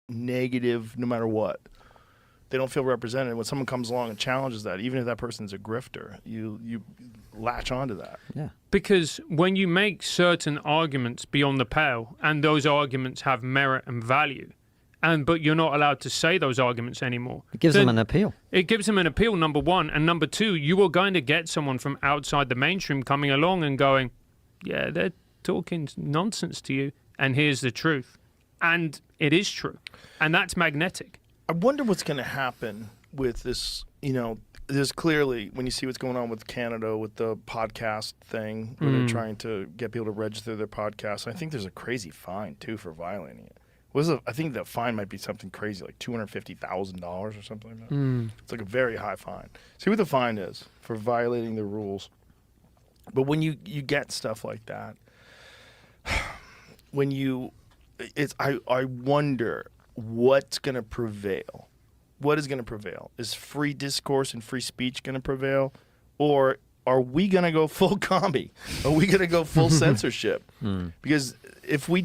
negative no matter what. They don't feel represented. When someone comes along and challenges that, even if that person's a grifter, you latch onto that. Yeah. Because when you make certain arguments beyond the pale, and those arguments have merit and value, but you're not allowed to say those arguments anymore. It gives them an appeal. It gives them an appeal, number one. And number two, you are going to get someone from outside the mainstream coming along and going, yeah, they're talking nonsense to you, and here's the truth. And it is true. And that's magnetic. I wonder what's going to happen with this, there's clearly, when you see what's going on with Canada, with the podcast thing, where they're trying to get people to register their podcasts. I think there's a crazy fine, too, for violating it. I think the fine might be something crazy, like $250,000 or something like that. It's like a very high fine. See what the fine is for violating the rules. But when you get stuff like that, I wonder what's going to prevail. What is going to prevail? Is free discourse and free speech going to prevail? Or are we going to go full commie? Are we going to go full censorship? Because if we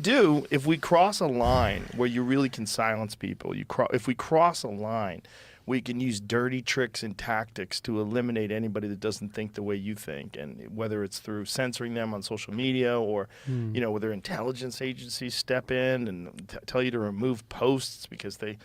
cross a line where you really can silence people, if we cross a line, we can use dirty tricks and tactics to eliminate anybody that doesn't think the way you think, and whether it's through censoring them on social media or, whether intelligence agencies step in and tell you to remove posts because they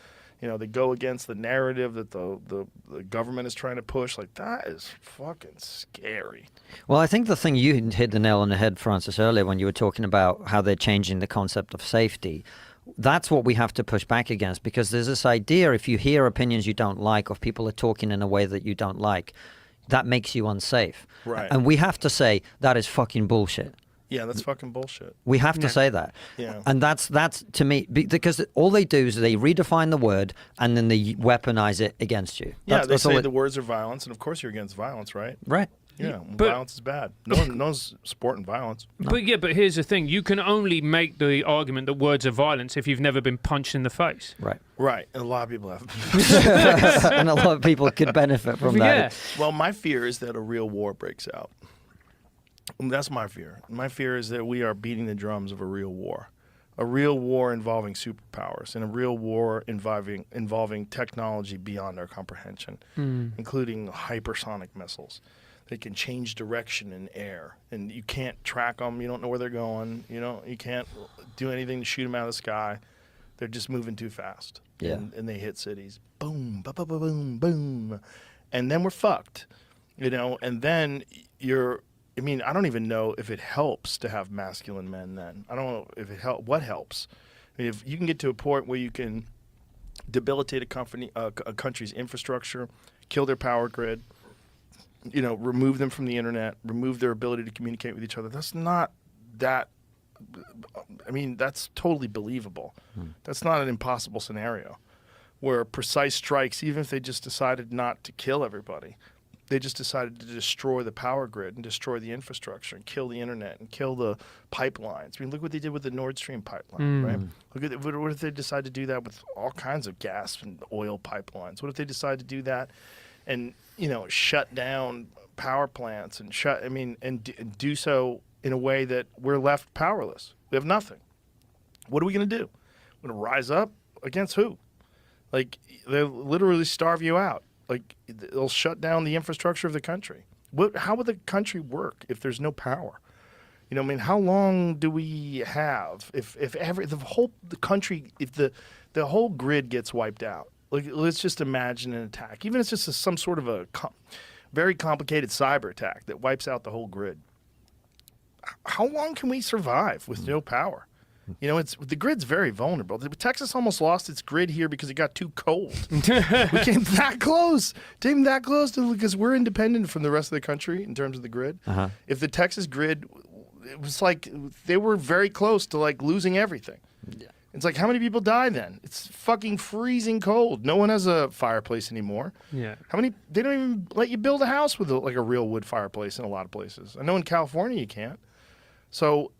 go against the narrative that the government is trying to push. Like, that is fucking scary. Well, I think the thing you hit the nail on the head, Francis, earlier when you were talking about how they're changing the concept of safety. That's what we have to push back against, because there's this idea, if you hear opinions you don't like, or people are talking in a way that you don't like, that makes you unsafe. Right. And we have to say that is fucking bullshit. Yeah, that's fucking bullshit. We have to say that. Yeah. And that's to me, because all they do is they redefine the word and then they weaponize it against you. They say the words are violence, and of course you're against violence, right? Right. Yeah, violence is bad. No one's supporting violence. No. But here's the thing. You can only make the argument that words are violence if you've never been punched in the face. Right. Right. And a lot of people have. And a lot of people could benefit from that. Yeah. Well, my fear is that a real war breaks out. That's my fear. My fear is that we are beating the drums of a real war. A real war involving superpowers, and a real war involving technology beyond our comprehension, including hypersonic missiles. They can change direction in air, and you can't track them. You don't know where they're going. You can't do anything to shoot them out of the sky. They're just moving too fast. Yeah. And they hit cities. Boom, ba ba ba boom, boom, and then we're fucked. And then I don't even know if it helps to have masculine men then. I don't know if it helps. What helps? I mean, if you can get to a point where you can debilitate a country's infrastructure, kill their power grid, remove them from the internet, remove their ability to communicate with each other. That's not that. That's totally believable. That's not an impossible scenario where precise strikes, even if they just decided not to kill everybody, they just decided to destroy the power grid and destroy the infrastructure and kill the internet and kill the pipelines. I mean, look what they did with the Nord Stream pipeline, right? Look at what if they decide to do that with all kinds of gas and oil pipelines? What if they decide to do that and shut down power plants and do so in a way that we're left powerless? We have nothing. What are we going to do? We're going to rise up against who? Like, they'll literally starve you out. Like, they'll shut down the infrastructure of the country. How would the country work if there's no power? How long do we have if the whole grid gets wiped out? Like, let's just imagine an attack, even if it's just some sort of a very complicated cyber attack that wipes out the whole grid. How long can we survive with no power? The grid's very vulnerable. Texas almost lost its grid here because it got too cold. We came that close. Because we're independent from the rest of the country in terms of the grid. If the Texas grid, it was like they were very close to like losing everything. Yeah. It's like, how many people die then? It's fucking freezing cold. No one has a fireplace anymore. Yeah. They don't even let you build a house with a real wood fireplace in a lot of places. I know in California you can't. So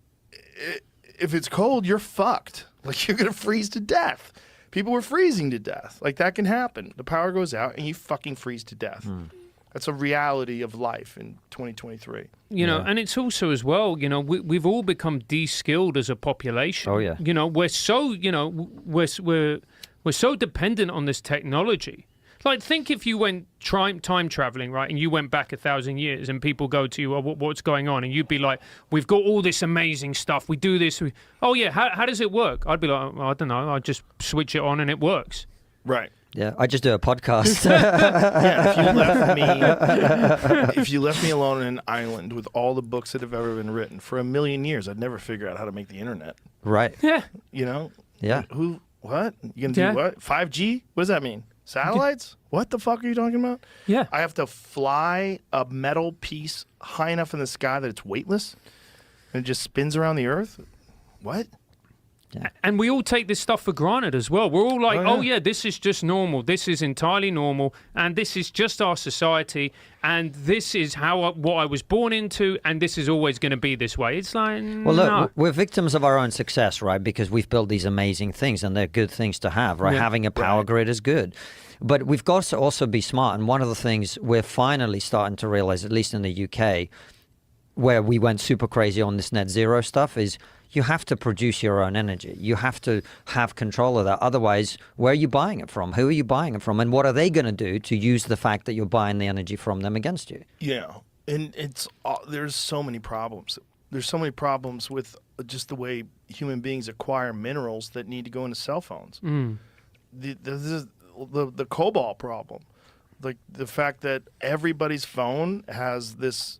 if it's cold, you're fucked. Like, you're going to freeze to death. People were freezing to death. Like, that can happen. The power goes out and you fucking freeze to death. That's a reality of life in 2023. And it's also as well, we've all become de-skilled as a population. Oh, yeah. We're so, We're so dependent on this technology. Like, think if you went time traveling, right, and you went back 1,000 years, and people go to you, oh, what's going on? And you'd be like, we've got all this amazing stuff. We do this. Oh, yeah, how does it work? I'd be like, I don't know. I just switch it on and it works. Right. Yeah, I just do a podcast. Yeah, if you left me alone in an island with all the books that have ever been written for 1,000,000 years, I'd never figure out how to make the internet. Right. Yeah. You know? Yeah. Who? What? You gonna do Yeah. what? 5G? What does that mean? Satellites? What the fuck are you talking about? Yeah. I have to fly a metal piece high enough in the sky that it's weightless, and it just spins around the Earth. What? And we all take this stuff for granted as well. We're all like, Oh, yeah. this is just normal. This is entirely normal. And this is just our society. And this is what I was born into. And this is always going to be this way. It's like, Well, look, no. we're victims of our own success, right? Because we've built these amazing things and they're good things to have, right? Yeah. Having a power Right. grid is good. But we've got to also be smart. And one of the things we're finally starting to realize, at least in the UK, where we went super crazy on this net zero stuff, is you have to produce your own energy. You have to have control of that. Otherwise, where are you buying it from? Who are you buying it from? And what are they going to do to use the fact that you're buying the energy from them against you? Yeah, and there's so many problems. There's so many problems with just the way human beings acquire minerals that need to go into cell phones. The cobalt problem, like the fact that everybody's phone has this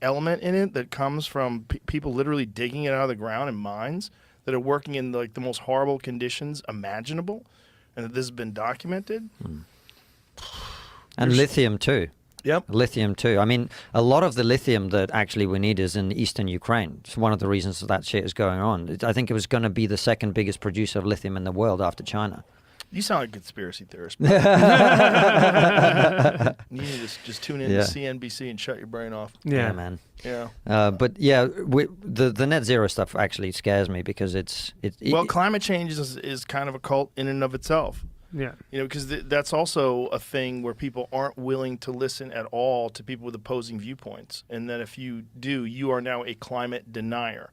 element in it that comes from people literally digging it out of the ground in mines that are working in like the most horrible conditions imaginable, and that this has been documented. And lithium too. Yep. Lithium too. I mean, a lot of the lithium that actually we need is in eastern Ukraine. It's one of the reasons that shit is going on. I think it was going to be the second biggest producer of lithium in the world after China. You sound like a conspiracy theorist. You need to just tune in Yeah. to CNBC and shut your brain off. Yeah, man. Yeah. But yeah, the net zero stuff actually scares me because Well, climate change is kind of a cult in and of itself. Yeah. You know, because that's also a thing where people aren't willing to listen at all to people with opposing viewpoints. And that if you do, you are now a climate denier.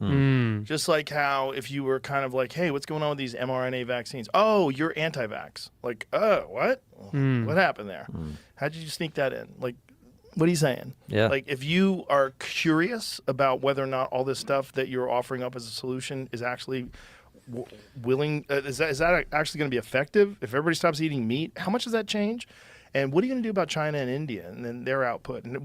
Just like how if you were kind of like, hey, what's going on with these mRNA vaccines? Oh, you're anti-vax. Like, what? What happened there? How did you sneak that in? Like, what are you saying? Yeah. Like, if you are curious about whether or not all this stuff that you're offering up as a solution is actually willing, is that actually going to be effective? If everybody stops eating meat, how much does that change? And what are you going to do about China and India and then their output? And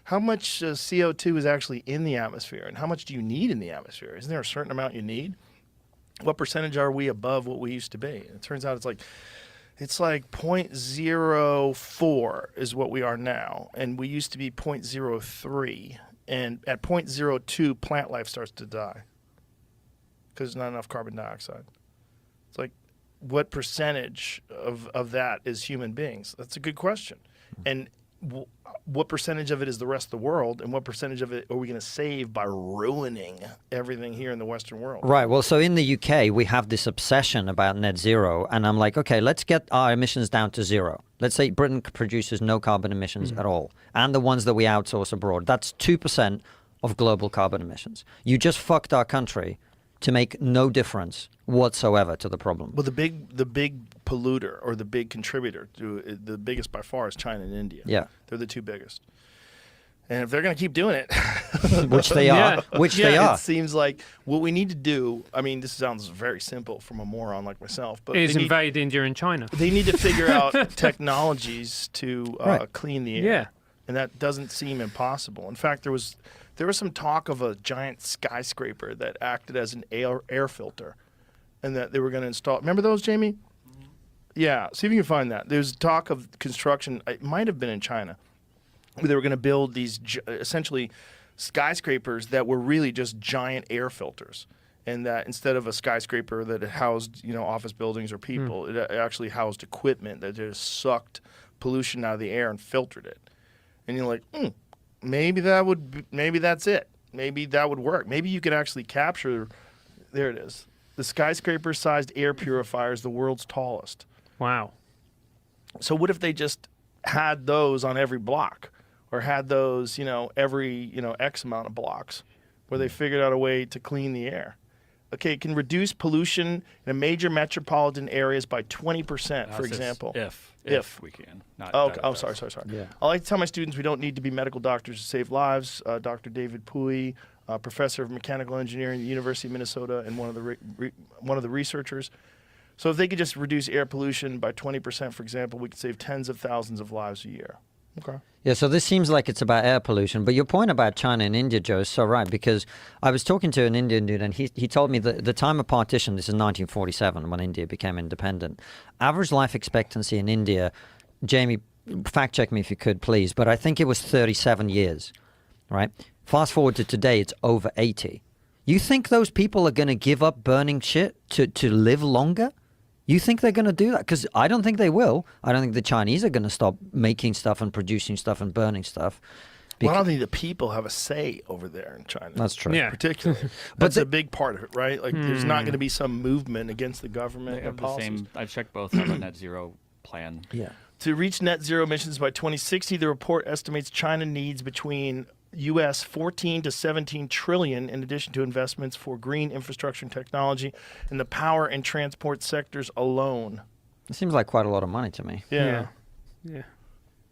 how much CO2 is actually in the atmosphere? And how much do you need in the atmosphere? Isn't there a certain amount you need? What percentage are we above what we used to be? And it turns out it's like 0.04 is what we are now. And we used to be 0.03. And at 0.02, plant life starts to die because there's not enough carbon dioxide. It's like, what percentage of that is human beings? That's a good question. And what percentage of it is the rest of the world, and what percentage of it are we going to save by ruining everything here in the Western world? Right. Well, so in the UK, we have this obsession about net zero. And I'm like, okay, let's get our emissions down to zero. Let's say Britain produces no carbon emissions at all. And the ones that we outsource abroad, that's 2% of global carbon emissions. You just fucked our country to make no difference whatsoever to the problem. Well, the big polluter or the big contributor to the biggest by far is China and India. Yeah. They're the two biggest. And if they're going to keep doing it, Which they are. Which they are. It seems like what we need to do, I mean, this sounds very simple from a moron like myself, but Is invade India and China. they need to figure out technologies to Right. clean the air. Yeah. And that doesn't seem impossible. In fact, there was some talk of a giant skyscraper that acted as an air filter, and that they were going to install. Remember those, Jamie? Yeah. See if you can find that. There's talk of construction. It might have been in China, where they were going to build these essentially skyscrapers that were really just giant air filters, and that instead of a skyscraper that housed office buildings or people, it actually housed equipment that just sucked pollution out of the air and filtered it. And you're like, maybe that's it. Maybe that would work. Maybe you could actually capture. There it is. The skyscraper-sized air purifier is the world's tallest. Wow. So what if they just had those on every block, or had those, every X amount of blocks, where they figured out a way to clean the air? Okay, it can reduce pollution in major metropolitan areas by 20%, for example. If we can. Not Oh, that okay. it does. Sorry. Yeah. I like to tell my students we don't need to be medical doctors to save lives. Dr. David Pui, professor of mechanical engineering at the University of Minnesota and one of the researchers. So if they could just reduce air pollution by 20%, for example, we could save tens of thousands of lives a year. Okay. Yeah, so this seems like it's about air pollution, but your point about China and India, Joe, is so right, because I was talking to an Indian dude, and he told me that the time of partition, this is 1947, when India became independent, average life expectancy in India, Jamie, fact check me if you could, please, but I think it was 37 years, right? Fast forward to today, it's over 80. You think those people are going to give up burning shit to live longer? You think they're going to do that? Because I don't think they will. I don't think the Chinese are going to stop making stuff and producing stuff and burning stuff. Well, I don't think the people have a say over there in China. That's true. Yeah. Particularly. That's a big part of it, right? Like, there's not going to be some movement against the government They and have the policies. same. I've checked both have a net zero plan. Yeah. To reach net zero emissions by 2060, the report estimates China needs between U.S. 14 to 17 trillion in addition to investments for green infrastructure and technology in the power and transport sectors alone. It seems like quite a lot of money to me. Yeah.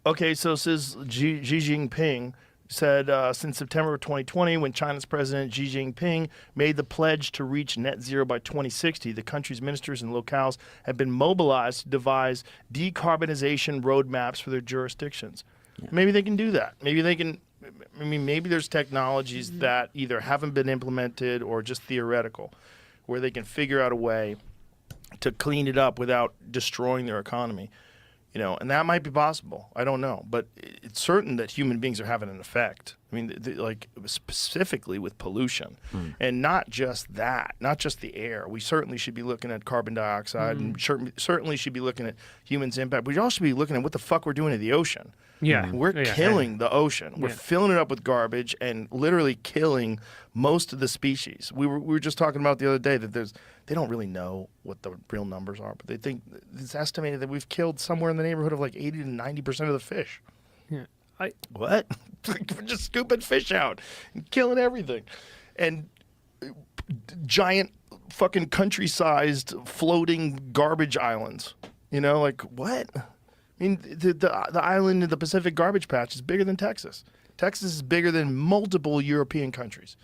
Okay, so says Xi Jinping said since September of 2020, when China's President Xi Jinping made the pledge to reach net zero by 2060, the country's ministers and locales have been mobilized to devise decarbonization roadmaps for their jurisdictions. Yeah. Maybe they can do that. Maybe they can. I mean, maybe there's technologies that either haven't been implemented or just theoretical, where they can figure out a way to clean it up without destroying their economy. You know, and that might be possible. I don't know, but it's certain that human beings are having an effect. I mean, like specifically with pollution, and not just that, not just the air. We certainly should be looking at carbon dioxide, and certainly should be looking at humans' impact. We also should be looking at what the fuck we're doing to the ocean. Yeah. We're killing the ocean. We're filling it up with garbage and literally killing most of the species. We were just talking about the other day that they don't really know what the real numbers are, but they think it's estimated that we've killed somewhere in the neighborhood of like 80 to 90% of the fish. Yeah. What? We're just scooping fish out and killing everything. And giant fucking country-sized floating garbage islands. You know, like what? I mean, the island in the Pacific Garbage Patch is bigger than Texas. Texas is bigger than multiple European countries.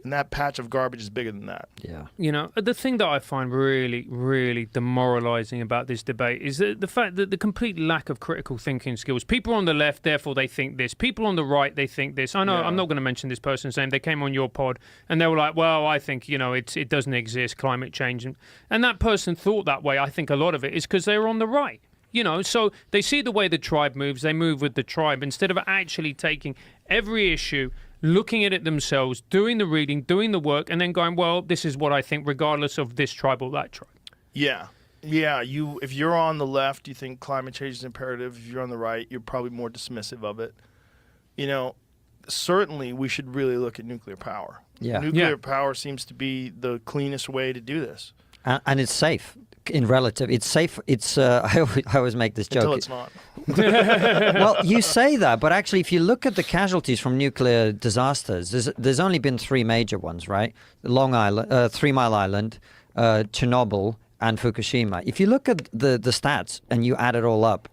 And that patch of garbage is bigger than that. Yeah. You know, the thing that I find really, really demoralizing about this debate is the fact that the complete lack of critical thinking skills. People on the left, therefore they think this. People on the right, they think this. I know I'm not going to mention this person's name. They came on your pod and they were like, well, I think, you know, it doesn't exist, climate change. And that person thought that way. I think a lot of it is because they were on the right. You know, so they see the way the tribe moves, they move with the tribe instead of actually taking every issue, looking at it themselves, doing the reading, doing the work, and then going, well, this is what I think, regardless of this tribe or that tribe. Yeah. Yeah. If you're on the left, you think climate change is imperative. If you're on the right, you're probably more dismissive of it. You know, certainly we should really look at nuclear power. Yeah. Nuclear power seems to be the cleanest way to do this. And it's safe. In relative, it's safe. It's I always make this joke. Until it's not. Well, you say that, but actually, if you look at the casualties from nuclear disasters, there's only been three major ones, right? Long Island, 3 Mile Island, Chernobyl, and Fukushima. If you look at the stats and you add it all up,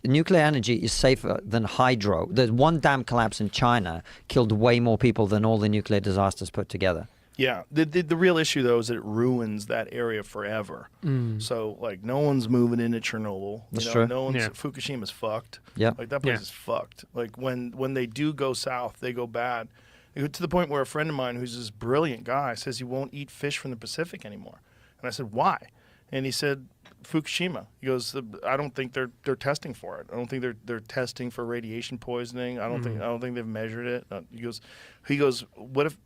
nuclear energy is safer than hydro. The one dam collapse in China killed way more people than all the nuclear disasters put together. Yeah, the real issue though is that it ruins that area forever. So like no one's moving into Chernobyl. That's true. No one's Fukushima's fucked. Yeah, like that place is fucked. Like when they do go south, they go bad. To the point where a friend of mine, who's this brilliant guy, says he won't eat fish from the Pacific anymore. And I said, why? And he said, Fukushima. He goes, I don't think they're testing for it. I don't think they're testing for radiation poisoning. I don't think they've measured it. He goes, what if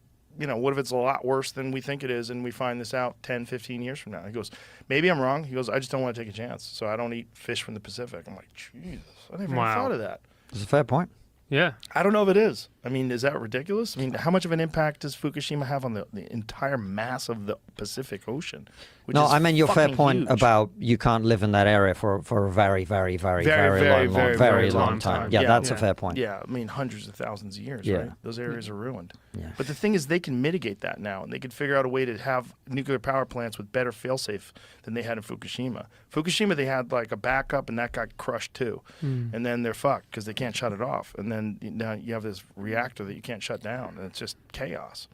it's a lot worse than we think it is and we find this out 10, 15 years from now? He goes, maybe I'm wrong. He goes, I just don't want to take a chance. So I don't eat fish from the Pacific. I'm like, Jesus, I never even thought of that. It's a fair point. Yeah. I don't know if it is. I mean, is that ridiculous? I mean, how much of an impact does Fukushima have on the entire mass of the Pacific Ocean? Which No, is I mean your fair fucking point huge. about you can't live in that area for a very, very, very, very long time. Yeah, that's a fair point. Yeah, I mean, hundreds of thousands of years, Yeah. right? Those areas are ruined. Yeah. But the thing is, they can mitigate that now, and they can figure out a way to have nuclear power plants with better fail-safe than they had in Fukushima. Fukushima, they had like a backup, and that got crushed too. And then they're fucked because they can't shut it off. And then now you have this reactor that you can't shut down, and it's just chaos.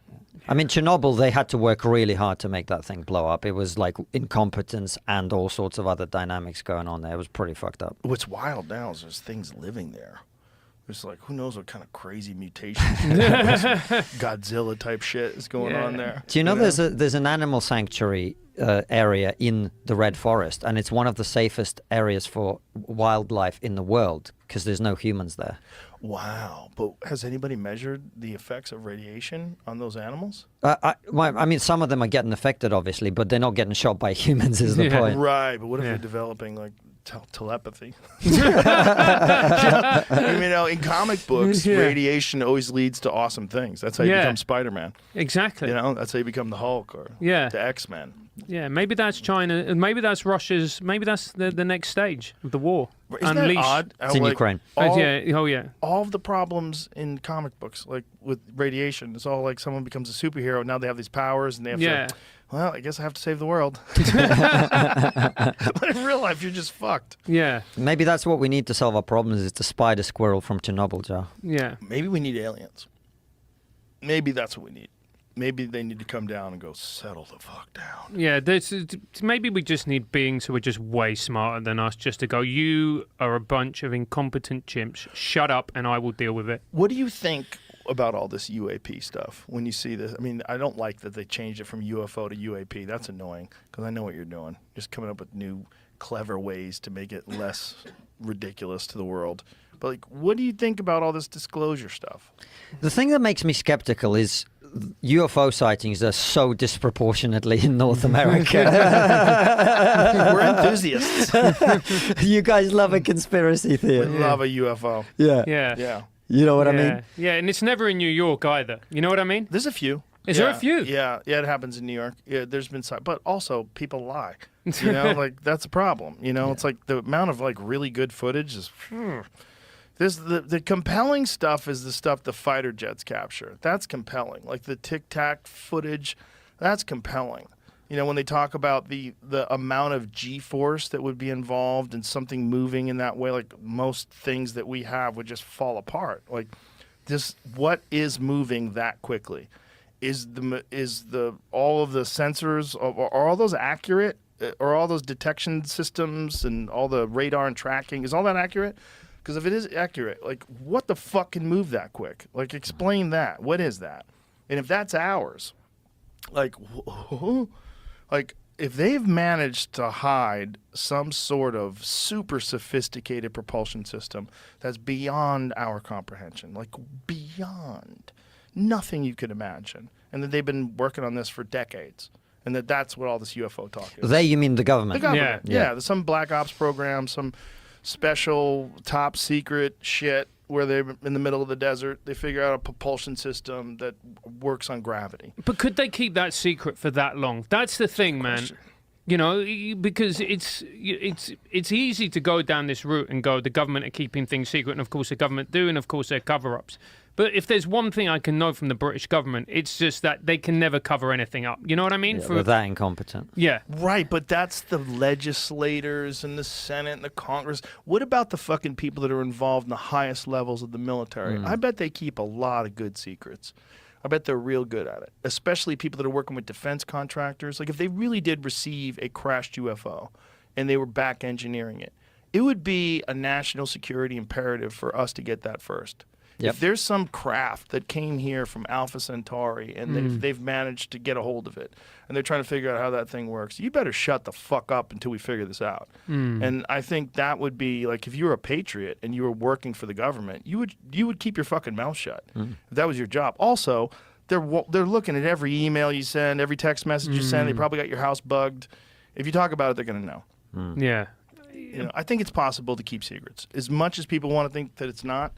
I mean, Chernobyl, they had to work really hard to make that thing blow up. It was like incompetence and all sorts of other dynamics going on there. It was pretty fucked up. What's wild now is there's things living there. There's like, who knows what kind of crazy mutations, Godzilla type shit is going on there. Do you know there's an animal sanctuary area in the Red Forest, and it's one of the safest areas for wildlife in the world because there's no humans there. Wow. But has anybody measured the effects of radiation on those animals? I mean, some of them are getting affected, obviously, but they're not getting shot by humans, is the point. Right. But what if they're developing like telepathy? You know, in comic books, radiation always leads to awesome things. That's how you become Spider-Man. Exactly. You know, that's how you become the Hulk or the X-Men. Yeah, maybe that's China, and maybe that's Russia's. Maybe that's the next stage of the war. Isn't that odd? It's in Ukraine. All of the problems in comic books, like with radiation, it's all like someone becomes a superhero. Now they have these powers, and they have to. Well, I guess I have to save the world. But in real life, you're just fucked. Yeah. Maybe that's what we need to solve our problems. Is the spider squirrel from Chernobyl, Joe. Yeah. Maybe we need aliens. Maybe that's what we need. Maybe they need to come down and go settle the fuck down. Yeah, maybe we just need beings who are just way smarter than us just to go, you are a bunch of incompetent chimps. Shut up and I will deal with it. What do you think about all this UAP stuff when you see this? I mean, I don't like that they changed it from UFO to UAP. That's annoying because I know what you're doing. Just coming up with new clever ways to make it less ridiculous to the world. But like, what do you think about all this disclosure stuff? The thing that makes me skeptical is UFO sightings are so disproportionately in North America. We're enthusiasts. You guys love a conspiracy theory. We love a UFO. Yeah. Yeah. You know what I mean? Yeah, and it's never in New York either. You know what I mean? There's a few. Is there a few? Yeah, it happens in New York. Yeah, there's been some, but also people lie. You know, like that's a problem. You know, it's like the amount of like really good footage is. There's the compelling stuff is the stuff the fighter jets capture. That's compelling. Like the Tic Tac footage, that's compelling. You know, when they talk about the amount of G-force that would be involved in something moving in that way, like most things that we have would just fall apart. Like this, what is moving that quickly? Is the all of the sensors are all those accurate? Are all those detection systems and all the radar and tracking, is all that accurate? Because if it is accurate, like, what the fuck can move that quick? Like, explain that. What is that? And if that's ours, like, like if they've managed to hide some sort of super sophisticated propulsion system that's beyond our comprehension, like beyond nothing you could imagine, and that they've been working on this for decades, and that's what all this UFO talk is. You mean the government? The government, yeah. There's some black ops program, some special top secret shit where they're in the middle of the desert. They figure out a propulsion system that works on gravity. But could they keep that secret for that long? That's the thing, man. You know, because it's easy to go down this route and go, the government are keeping things secret, and of course the government do, and of course they're cover-ups. But if there's one thing I can know from the British government, it's just that they can never cover anything up. You know what I mean? They're that incompetent. Yeah. Right, but that's the legislators and the Senate and the Congress. What about the fucking people that are involved in the highest levels of the military? I bet they keep a lot of good secrets. I bet they're real good at it, especially people that are working with defense contractors. Like if they really did receive a crashed UFO and they were back engineering it, it would be a national security imperative for us to get that first. Yep. If there's some craft that came here from Alpha Centauri and they've managed to get a hold of it and they're trying to figure out how that thing works, you better shut the fuck up until we figure this out. And I think that would be like if you were a patriot and you were working for the government, you would keep your fucking mouth shut if that was your job. Also, they're looking at every email you send, every text message you send. They probably got your house bugged. If you talk about it, they're going to know. Yeah. You know, I think it's possible to keep secrets. As much as people want to think that it's not,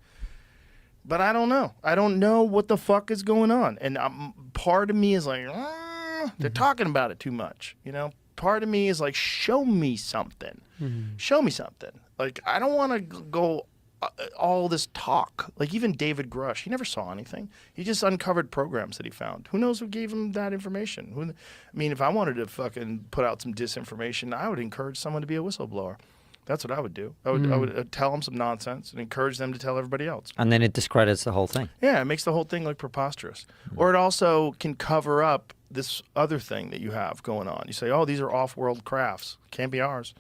But I don't know. I don't know what the fuck is going on. And part of me is like, they're talking about it too much. You know, part of me is like, show me something. Show me something. Like, I don't want to go all this talk. Like, even David Grush, he never saw anything. He just uncovered programs that he found. Who knows who gave him that information? I mean, if I wanted to fucking put out some disinformation, I would encourage someone to be a whistleblower. That's what I would do. I would tell them some nonsense and encourage them to tell everybody else. And then it discredits the whole thing. Yeah, it makes the whole thing look preposterous. Or it also can cover up this other thing that you have going on. You say, oh, these are off-world crafts. Can't be ours.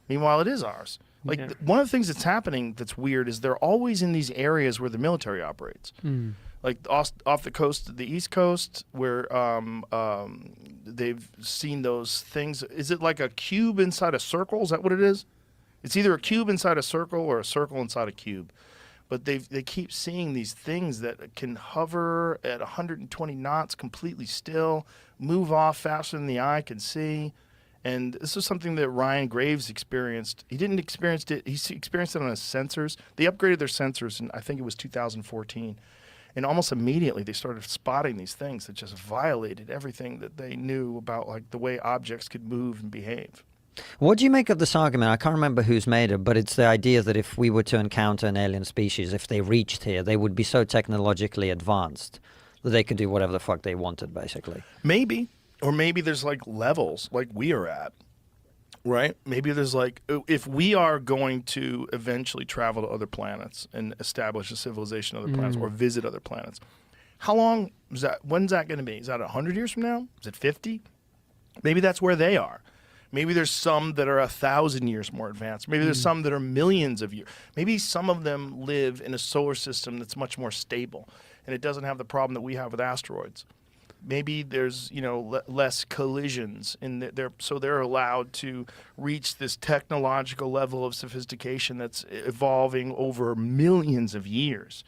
Meanwhile, it is ours. Like, one of the things that's happening that's weird is they're always in these areas where the military operates. Like off the coast of the East Coast, where they've seen those things. Is it like a cube inside a circle? Is that what it is? It's either a cube inside a circle or a circle inside a cube. But they keep seeing these things that can hover at 120 knots completely still, move off faster than the eye can see. And this is something that Ryan Graves experienced. He didn't experience it. He experienced it on his sensors. They upgraded their sensors in, I think it was 2014. And almost immediately they started spotting these things that just violated everything that they knew about, like, the way objects could move and behave. What do you make of this argument? I can't remember who's made it, but it's the idea that if we were to encounter an alien species, if they reached here, they would be so technologically advanced that they could do whatever the fuck they wanted, basically. Maybe. Or maybe there's, like, levels like we are at, right? Maybe there's, like, if we are going to eventually travel to other planets and establish a civilization on other planets or visit other planets, how long is that? When's that going to be? Is that 100 years from now? Is it 50? Maybe that's where they are. Maybe there's some that are 1,000 years more advanced. Maybe there's some that are millions of years. Maybe some of them live in a solar system that's much more stable, and it doesn't have the problem that we have with asteroids. Maybe there's, you know, less collisions so they're allowed to reach this technological level of sophistication that's evolving over millions of years,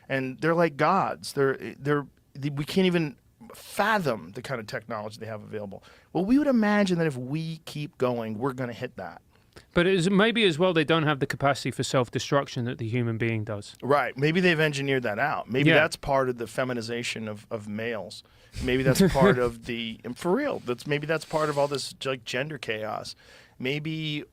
and they're like gods. We can't even fathom the kind of technology they have available. Well, we would imagine that if we keep going, we're going to hit that. But maybe as well they don't have the capacity for self-destruction that the human being does. Right. Maybe they've engineered that out. Maybe that's part of the feminization of males. Maybe that's part of and for real, maybe that's part of all this, like, gender chaos. Maybe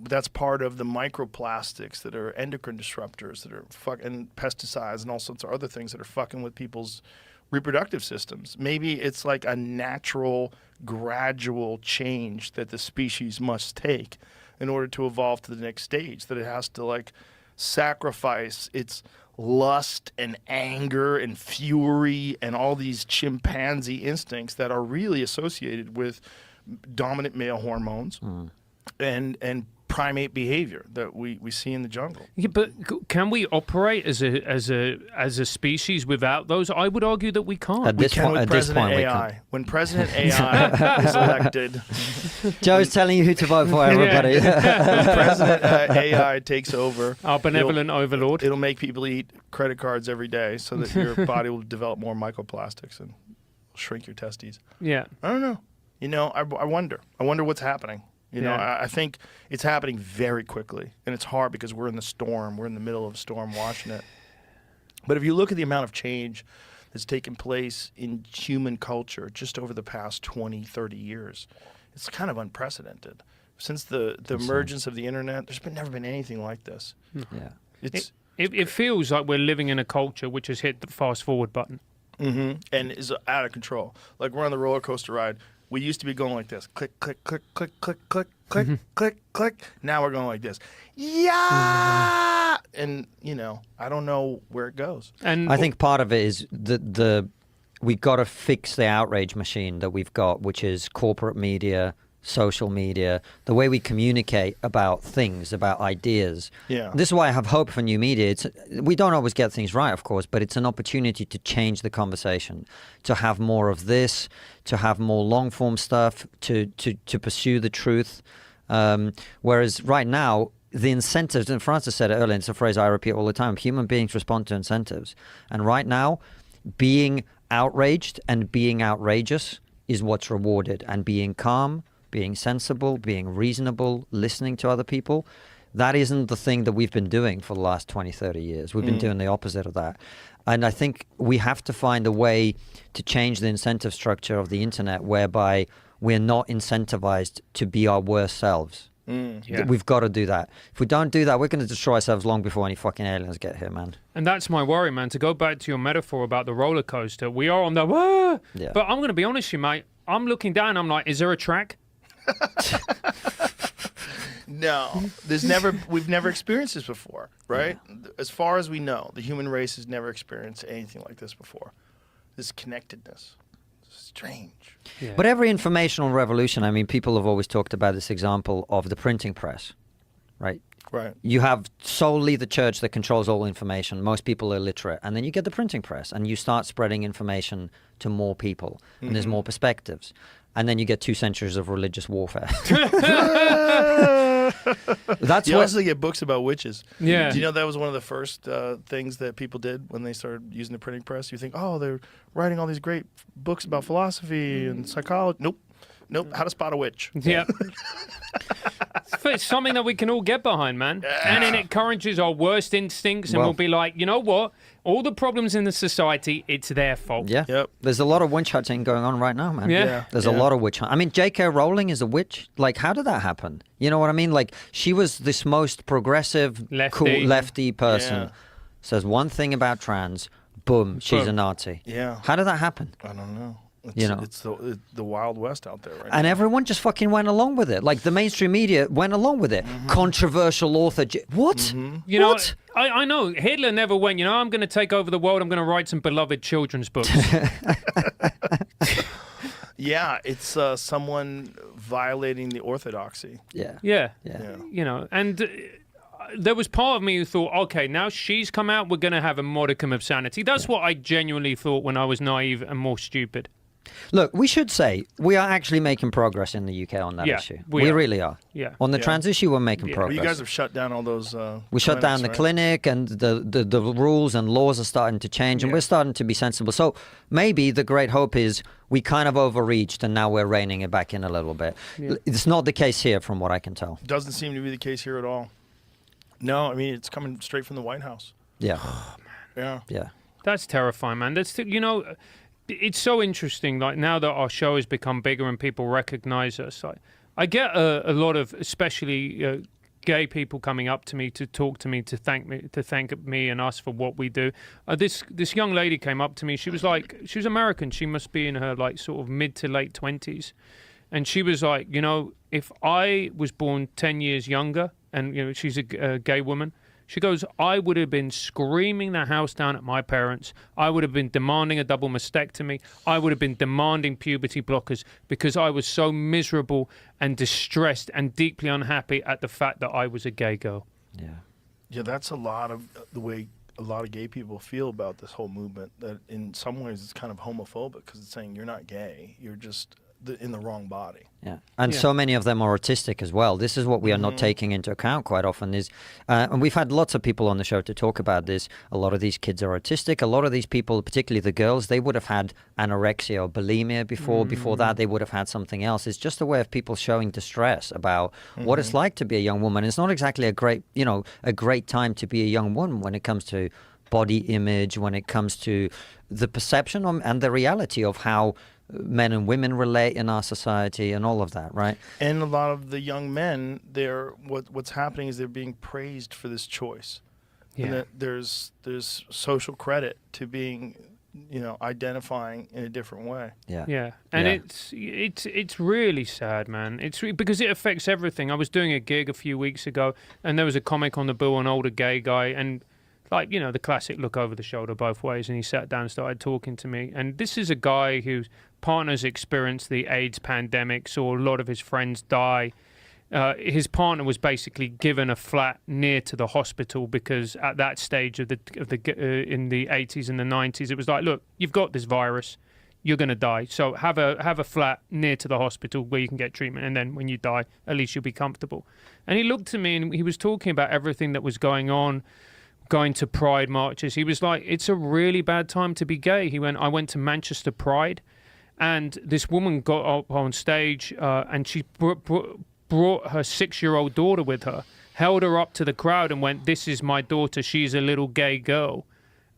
that's part of the microplastics that are endocrine disruptors that are and pesticides and all sorts of other things that are fucking with people's reproductive systems. Maybe it's like a natural, gradual change that the species must take in order to evolve to the next stage, that it has to, like, sacrifice its lust and anger and fury and all these chimpanzee instincts that are really associated with dominant male hormones and primate behavior that we see in the jungle. Yeah, but can we operate as a species without those? I would argue that we can't. We can with President AI. When President AI is elected, Joe's telling you who to vote for, everybody. when President AI takes over, Our benevolent overlord. It'll make people eat credit cards every day so that your body will develop more microplastics and shrink your testes. Yeah. I don't know. You know, I wonder. I wonder what's happening. You know, I think it's happening very quickly, and it's hard because we're in the storm. We're in the middle of a storm watching it. But if you look at the amount of change that's taken place in human culture just over the past 20, 30 years, it's kind of unprecedented. Since the emergence of the internet, there's never been anything like this. Yeah. It feels like we're living in a culture which has hit the fast forward button. And is out of control. Like, we're on the roller coaster ride. We used to be going like this. Click, click, click, click, click, click, click, click, click. Now we're going like this. Yeah! And, you know, I don't know where it goes. And I think part of it is we got to fix the outrage machine that we've got, which is corporate media, social media, the way we communicate about things, about ideas. Yeah. This is why I have hope for new media. We don't always get things right, of course, but it's an opportunity to change the conversation, to have more of this, to have more long-form stuff, to pursue the truth. Whereas right now, the incentives, and Francis said it earlier, it's a phrase I repeat all the time, human beings respond to incentives. And right now, being outraged and being outrageous is what's rewarded, and being calm, being sensible, being reasonable, listening to other people, That isn't the thing that we've been doing for the last 20, 30 years. We've been doing the opposite of that. And I think we have to find a way to change the incentive structure of the internet whereby we're not incentivized to be our worst selves. Yeah. We've got to do that. If we don't do that, we're going to destroy ourselves long before any fucking aliens get here, man. And that's my worry, man. To go back to your metaphor about the roller coaster, we are on the whoa. Yeah. But I'm going to be honest with you, mate. I'm looking down. I'm like, is there a track? No, we've never experienced this before, right? As far as we know, the human race has never experienced anything like this before. This connectedness. Strange. Yeah. But every informational revolution, I mean, people have always talked about this example of the printing press, right? Right. You have solely the church that controls all information. Most people are illiterate. And then you get the printing press and you start spreading information to more people. And there's more perspectives. And then you get 2 centuries of religious warfare. That's You what... also get books about witches. Yeah. Do you know that was one of the first things that people did when they started using the printing press? You think, oh, they're writing all these great books about philosophy and psychology. Nope. How to spot a witch. Yeah. It's something that we can all get behind, man. And it encourages our worst instincts, and Well- we'll be like, you know what? All the problems in the society, it's their fault. Yeah. Yep. There's a lot of witch hunting going on right now, man. Yeah. There's a lot of witch hunt. I mean, J.K. Rowling is a witch. Like, how did that happen? You know what I mean? Like, she was this most progressive, cool lefty person. Yeah. Says one thing about trans, boom, she's a Nazi. Yeah. How did that happen? I don't know. It's It's the Wild West out there right And now. everyone just fucking went along with it. Like, the mainstream media went along with it. Controversial author. What? You know, What? I know Hitler never went, you know, I'm going to take over the world. I'm going to write some beloved children's books. Yeah, it's someone violating the orthodoxy. Yeah. Yeah. Yeah. You know, and there was part of me who thought, okay, now she's come out, we're going to have a modicum of sanity. That's what I genuinely thought when I was naive and more stupid. Look, we should say we are actually making progress in the UK on that Yeah, issue. we We are. really are. Yeah. On the Yeah. trans issue, we're making Yeah. Well, progress. you guys have shut down all those. We shut down clinics, the right? clinic, and the rules and laws are starting to change, and Yeah. we're starting to be sensible. So maybe the great hope is we kind of overreached, and now we're reining it back in a little bit. Yeah. It's not the case here, from what I can tell. Doesn't seem to be the case here at all. No, I mean it's coming straight from the White House. Yeah, Yeah. yeah, That's terrifying, man. That's, you know, it's so interesting. Like, now that our show has become bigger and people recognize us, I get a lot of, especially gay people coming up to me to talk to me, to thank me and us for what we do. This young lady came up to me. She was American. She must be in her like sort of mid to late 20s. And she was like, you know, if I was born 10 years younger, and, you know, she's a gay woman, she goes, I would have been screaming the house down at my parents. I would have been demanding a double mastectomy. I would have been demanding puberty blockers because I was so miserable and distressed and deeply unhappy at the fact that I was a gay girl. yeah. Yeah, that's a lot of the way a lot of gay people feel about this whole movement. That in some ways it's kind of homophobic because it's saying you're not gay, you're just in the wrong body. Yeah, and Yeah. so many of them are autistic as well. This is what we are not taking into account quite often. And we've had lots of people on the show to talk about this. A lot of these kids are autistic. A lot of these people, particularly the girls, they would have had anorexia or bulimia before. Before that, they would have had something else. It's just a way of people showing distress about what it's like to be a young woman. It's not exactly a great time to be a young woman when it comes to body image, when it comes to the perception and the reality of how men and women relate in our society and all of that, right? And a lot of the young men, what's happening is they're being praised for this choice. Yeah. And that there's social credit to being, you know, identifying in a different way. Yeah. Yeah, and Yeah. it's really sad, man. Because it affects everything. I was doing a gig a few weeks ago, and there was a comic on the bill, an older gay guy, and like, you know, the classic look over the shoulder both ways, and he sat down and started talking to me. And this is a guy whose partner's experienced the AIDS pandemic, saw a lot of his friends die. His partner was basically given a flat near to the hospital because at that stage in the 80s and the 90s, it was like, look, you've got this virus, you're going to die. So have a flat near to the hospital where you can get treatment, and then when you die, at least you'll be comfortable. And he looked at me and he was talking about everything that was going on, going to Pride marches. He was like, it's a really bad time to be gay. He went, I went to Manchester Pride, and this woman got up on stage and she brought her 6-year-old daughter with her. held her up to the crowd and went, "This is my daughter. She's a little gay girl,"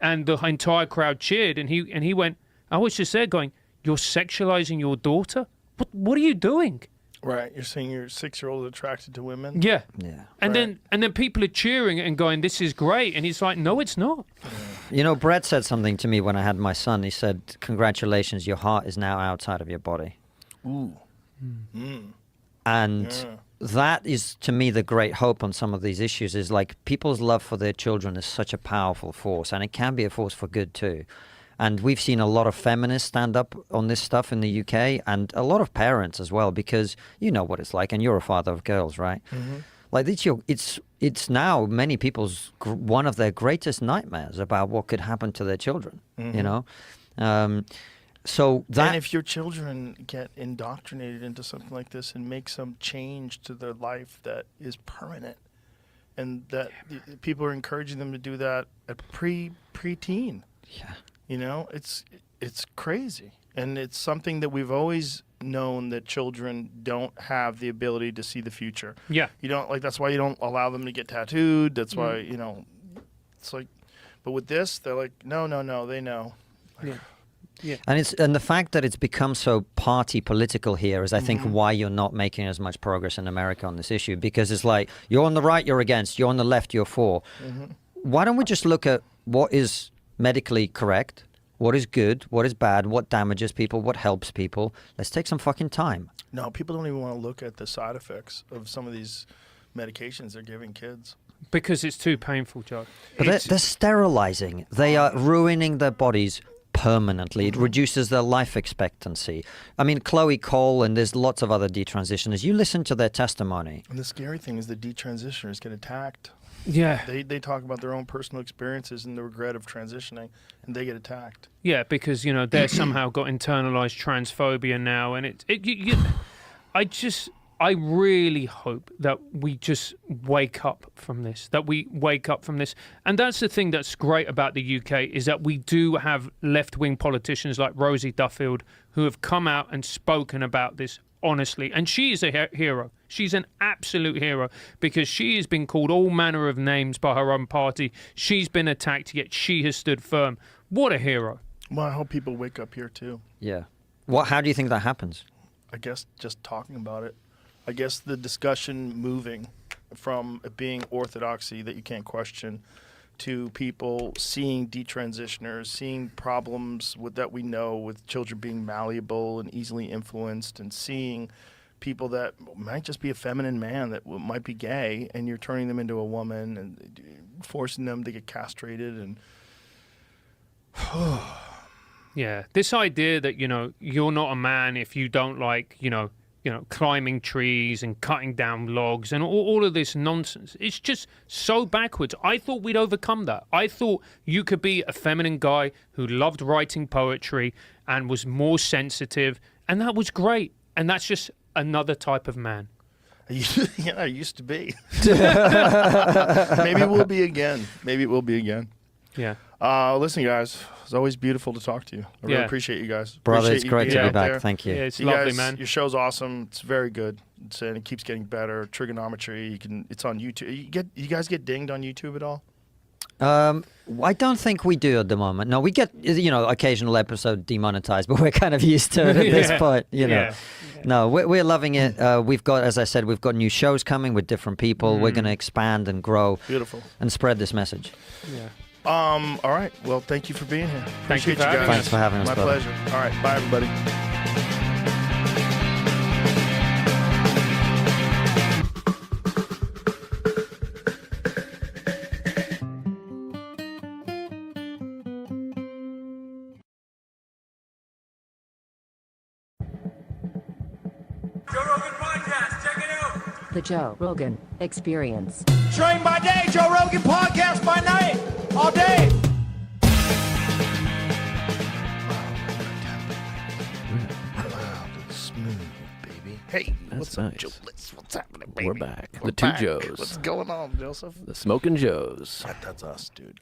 and the entire crowd cheered. And he went, "I was just there going, you're sexualizing your daughter? What are you doing?" Right. You're saying your 6-year-old is attracted to women? Yeah. Yeah. And Right. then people are cheering and going, "This is great," and he's like, "No, it's not." You know, Brett said something to me when I had my son. He said, "Congratulations, your heart is now outside of your body." Ooh. And Yeah. that is, to me, the great hope on some of these issues is like people's love for their children is such a powerful force, and it can be a force for good too. And we've seen a lot of feminists stand up on this stuff in the UK, and a lot of parents as well, because you know what it's like, and you're a father of girls, right? Like it's now many people's one of their greatest nightmares about what could happen to their children. You know, so that And if your children get indoctrinated into something like this and make some change to their life that is permanent, and that people are encouraging them to do that at preteen, yeah. you know, it's crazy. And it's something that we've always known that children don't have the ability to see the future. Yeah. You don't, like, that's why you don't allow them to get tattooed. That's why, you know, it's like, but with this, they're like, no, they know. Yeah. And the fact that it's become so party political here is, I think, why you're not making as much progress in America on this issue, because it's like you're on the right, you're against, you're on the left, you're for. Why don't we just look at what is medically correct, what is good, what is bad, what damages people, what helps people? Let's take some fucking time. No, people don't even want to look at the side effects of some of these medications they're giving kids. Because it's too painful, Joe. But they're sterilizing. They are ruining their bodies permanently. It reduces their life expectancy. I mean, Chloe Cole, and there's lots of other detransitioners. You listen to their testimony. And the scary thing is the detransitioners get attacked. Yeah. They talk about their own personal experiences and the regret of transitioning, and they get attacked. Yeah, because, you know, they're somehow got internalized transphobia now. And I really hope that we just wake up from this, And that's the thing that's great about the UK, is that we do have left-wing politicians like Rosie Duffield who have come out and spoken about this honestly. And she is a hero. She's an absolute hero, because she has been called all manner of names by her own party. She's been attacked, yet she has stood firm. What a hero. Well, I hope people wake up here too. Yeah. How do you think that happens? I guess just talking about it. I guess the discussion moving from it being orthodoxy that you can't question to people seeing detransitioners, seeing problems that we know with children being malleable and easily influenced, and seeing people that might just be a feminine man that might be gay, and you're turning them into a woman and forcing them to get castrated. And Yeah, this idea that, you know, you're not a man if you don't like, you know, climbing trees and cutting down logs and all of this nonsense. It's just so backwards. I thought we'd overcome that. I thought you could be a feminine guy who loved writing poetry and was more sensitive, and that was great. And that's just another type of man. yeah, I used to be. Maybe it will be again. Yeah. Listen, guys, it's always beautiful to talk to you. I really appreciate you guys. Brother, Appreciate it's you great being to be out back. there. Thank you. Yeah, it's You lovely, guys, man. Your show's awesome. It's very good. And it keeps getting better. Trigonometry. It's on YouTube. You guys get dinged on YouTube at all? I don't think we do at the moment. No, we get, occasional episode demonetized, but we're kind of used to it at this point, Yeah. No, we're loving it. We've got, as I said, we've got new shows coming with different people. We're going to expand and grow. Beautiful. And spread this message. Yeah. All right. Well, thank you for being here. Thank you Appreciate for having us. Thanks for having us, My brother. pleasure. All right. Bye, everybody. Joe Rogan Podcast, check it out. The Joe Rogan Experience. Train by day, Joe Rogan Podcast by night, all day. Wow, smooth, baby. Hey, what's up, nice. Joe? What's happening, baby? We're back. We're The two back. Joes. What's going on, Joseph? The Smoking Joes. That's us, dude.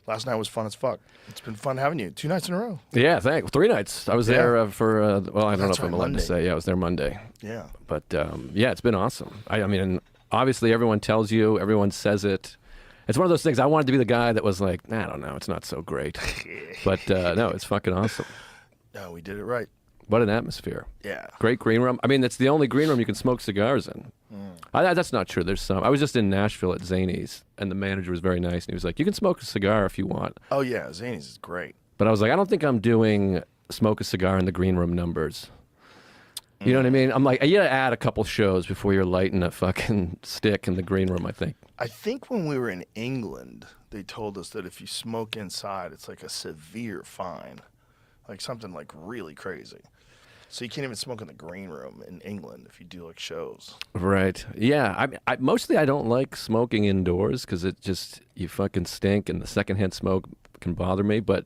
Last night was fun as fuck. It's been fun having you. 2 nights in a row. Yeah, thanks. 3 nights. I was Yeah. there for, well, I don't know That's if I'm right, allowed to Monday. say. Yeah, I was there Monday. Yeah. But, yeah, it's been awesome. I mean, obviously everyone tells you, everyone says it. It's one of those things. I wanted to be the guy that was like, I don't know, it's not so great. But no, it's fucking awesome. No, we did it right. What an atmosphere. Yeah. Great green room. I mean, it's the only green room you can smoke cigars in. That's not true. There's some. I was just in Nashville at Zany's, and the manager was very nice, and he was like, you can smoke a cigar if you want. Oh, yeah. Zany's is great. But I was like, I don't think I'm doing smoke a cigar in the green room numbers. You know what I mean? I'm like, you gotta add a couple shows before you're lighting a fucking stick in the green room, I think. I think when we were in England, they told us that if you smoke inside, it's like a severe fine. Like something like really crazy. So you can't even smoke in the green room in England if you do like shows. Right. Yeah. Mostly I don't like smoking indoors because it just, you fucking stink and the secondhand smoke can bother me. But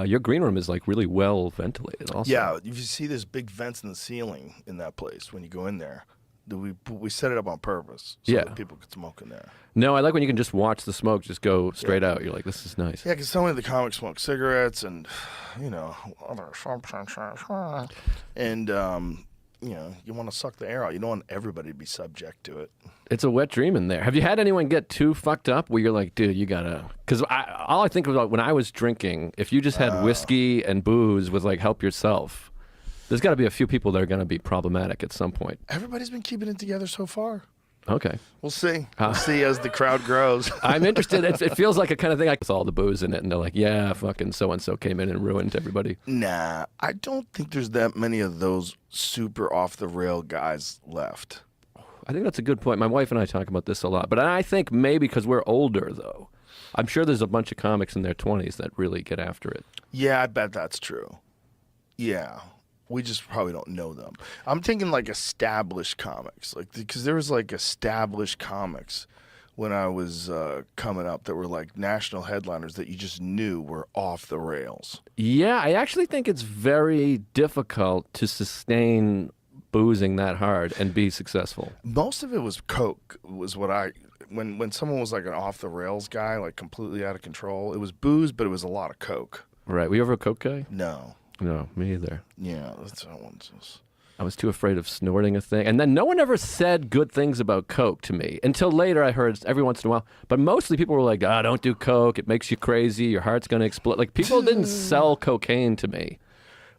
your green room is like really well ventilated also. Yeah. If you see there's big vents in the ceiling in that place when you go in there, we set it up on purpose so Yeah. that people could smoke in there. No, I like when you can just watch the smoke just go straight out. You're like, this is nice. Yeah, because so many of the comics smoke cigarettes and, other and, you want to suck the air out. You don't want everybody to be subject to it. It's a wet dream in there. Have you had anyone get too fucked up where you're like, dude, you gotta... Because all I think about when I was drinking, if you just had whiskey and booze with like help yourself, there's got to be a few people that are going to be problematic at some point. Everybody's been keeping it together so far. Okay. We'll see. We'll see as the crowd grows. I'm interested. It feels like a kind of thing like with all the booze in it, and they're like, yeah, fucking so-and-so came in and ruined everybody. Nah, I don't think there's that many of those super off-the-rail guys left. I think that's a good point. My wife and I talk about this a lot. But I think maybe because we're older, though. I'm sure there's a bunch of comics in their 20s that really get after it. Yeah, I bet that's true. Yeah. We just probably don't know them. I'm thinking like established comics, like because there was like established comics when I was coming up that were like national headliners that you just knew were off the rails. Yeah, I actually think it's very difficult to sustain boozing that hard and be successful. Most of it was coke. Was what when someone was like an off the rails guy, like completely out of control. It was booze, but it was a lot of coke. Right. Were you ever a coke guy? No. No, me either. Yeah, that's that one's just... I was too afraid of snorting a thing. And then no one ever said good things about coke to me. Until later I heard every once in a while. But mostly people were like, don't do coke. It makes you crazy. Your heart's going to explode. Like people didn't sell cocaine to me.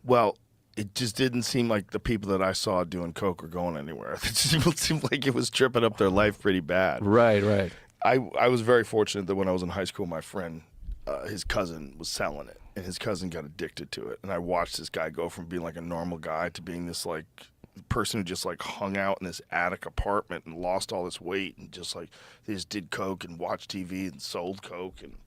Well, it just didn't seem like the people that I saw doing coke were going anywhere. It seemed like it was tripping up their life pretty bad. Right, right. I was very fortunate that when I was in high school, my friend, his cousin was selling it. And his cousin got addicted to it. And I watched this guy go from being like a normal guy to being this like person who just like hung out in this attic apartment and lost all this weight and just like they just did coke and watched TV and sold coke. And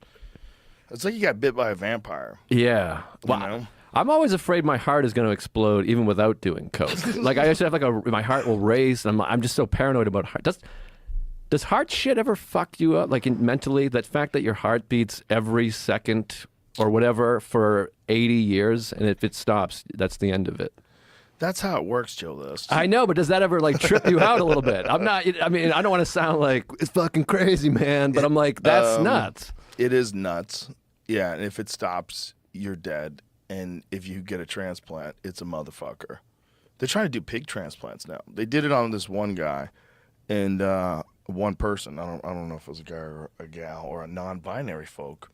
it's like you got bit by a vampire. Yeah. You know? I'm always afraid my heart is going to explode even without doing coke. Like I used to have like my heart will race. And I'm just so paranoid about heart. Does heart shit ever fuck you up like mentally? That fact that your heart beats every second or whatever for 80 years, and if it stops, that's the end of it. That's how it works, Joe List. I know, but does that ever like trip you out a little bit? I mean, I don't want to sound like it's fucking crazy, man, but I'm like, that's nuts. It is nuts. Yeah, and if it stops, you're dead. And if you get a transplant, it's a motherfucker. They're trying to do pig transplants now. They did it on this one guy, and one person. I don't know if it was a guy or a gal or a non-binary folk.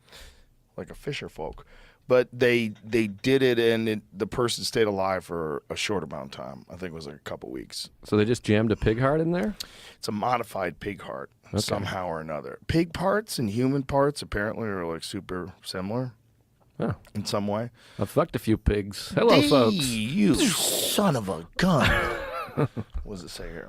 Like a fisher folk, but they did it, and the person stayed alive for a short amount of time. I think it was like a couple weeks. So they just jammed a pig heart in there? It's a modified pig heart somehow or another. Pig parts and human parts apparently are like super similar Oh. in some way. I've fucked a few pigs. Hello, folks. You son of a gun. What does it say here?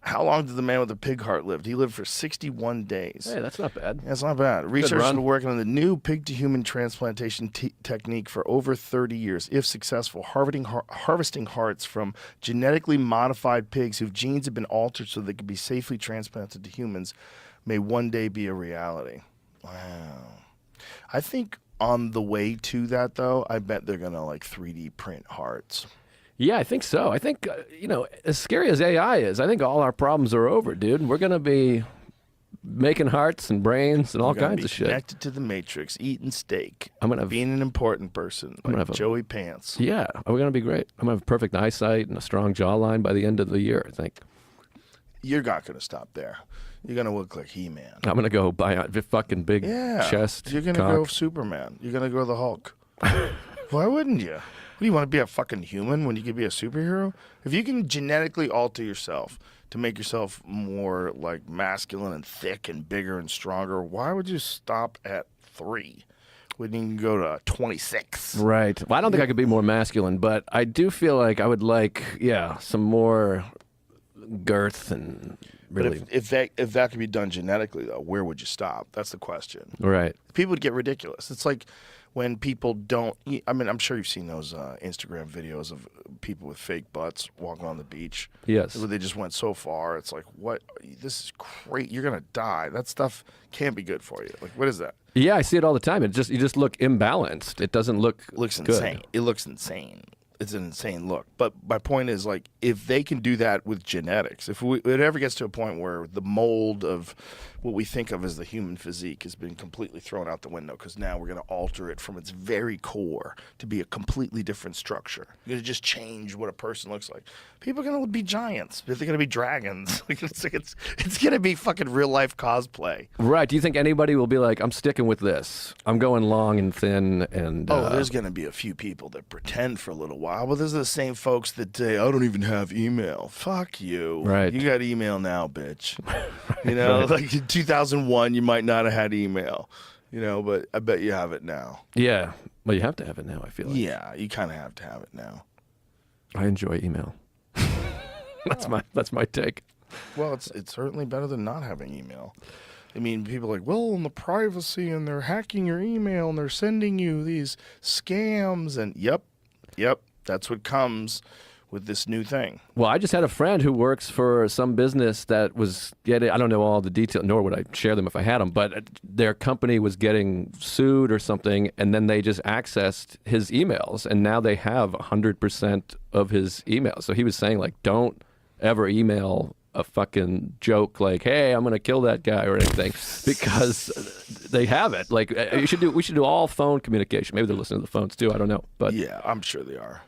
How long did the man with the pig heart live? He lived for 61 days. Hey, that's not bad. That's not bad. Researchers run. are working on the new pig-to-human transplantation technique for over 30 years. If successful, harvesting hearts from genetically modified pigs whose genes have been altered so they can be safely transplanted to humans may one day be a reality. Wow. I think on the way to that, though, I bet they're going to, like, 3D print hearts. Yeah, I think so. I think, as scary as AI is, I think all our problems are over, dude. We're going to be making hearts and brains and all kinds of shit. Connected to the Matrix, eating steak, I'm gonna have, being an important person, like Joey Pants. Yeah, we're going to be great. I'm going to have perfect eyesight and a strong jawline by the end of the year, I think. you're not going to stop there. You're going to look like He-Man. I'm gonna go buy a fucking big Yeah. chest. You're going to go cock. Superman. You're going to go the Hulk. Why wouldn't you? What, do you want to be a fucking human when you could be a superhero? If you can genetically alter yourself to make yourself more like masculine and thick and bigger and stronger, why would you stop at 3 when you can go to 26? Right. Well, I don't think I could be more masculine, but I do feel like I would like, some more girth and really. But if that could be done genetically, though, where would you stop? That's the question. Right. People would get ridiculous. It's like when people don't eat. I mean, I'm sure you've seen those Instagram videos of people with fake butts walking on the beach. Yes. Where they just went so far. It's like, what? This is great. You're going to die. That stuff can't be good for you. Like, what is that? Yeah, I see it all the time. You just look imbalanced. It doesn't look It looks good. insane. It looks insane. It's an insane look. But my point is, like, if they can do that with genetics, if it ever gets to a point where the mold of what we think of as the human physique has been completely thrown out the window, because now we're going to alter it from its very core to be a completely different structure. You're going to just change what a person looks like. People are going to be giants. They're going to be dragons. It's going to be fucking real life cosplay. Right. Do you think anybody will be like, I'm sticking with this. I'm going long and thin and There's going to be a few people that pretend for a little while, but those are the same folks that say, I don't even have email. Fuck you. Right. You got email now, bitch. You know, like in 2001, you might not have had email, but I bet you have it now. Yeah. Well, you have to have it now, I feel like. Yeah, you kind of have to have it now. I enjoy email. That's my take. Well, it's certainly better than not having email. I mean, people are like, well, and the privacy, and they're hacking your email, and they're sending you these scams, and yep, that's what comes with this new thing. Well, I just had a friend who works for some business that was getting, I don't know all the details, nor would I share them if I had them, but their company was getting sued or something, and then they just accessed his emails, and now they have 100% of his emails. So he was saying, like, don't ever email a fucking joke like, hey, I'm going to kill that guy or anything, because they have it. Like, we should do all phone communication. Maybe they're listening to the phones too. I don't know. But yeah, I'm sure they are.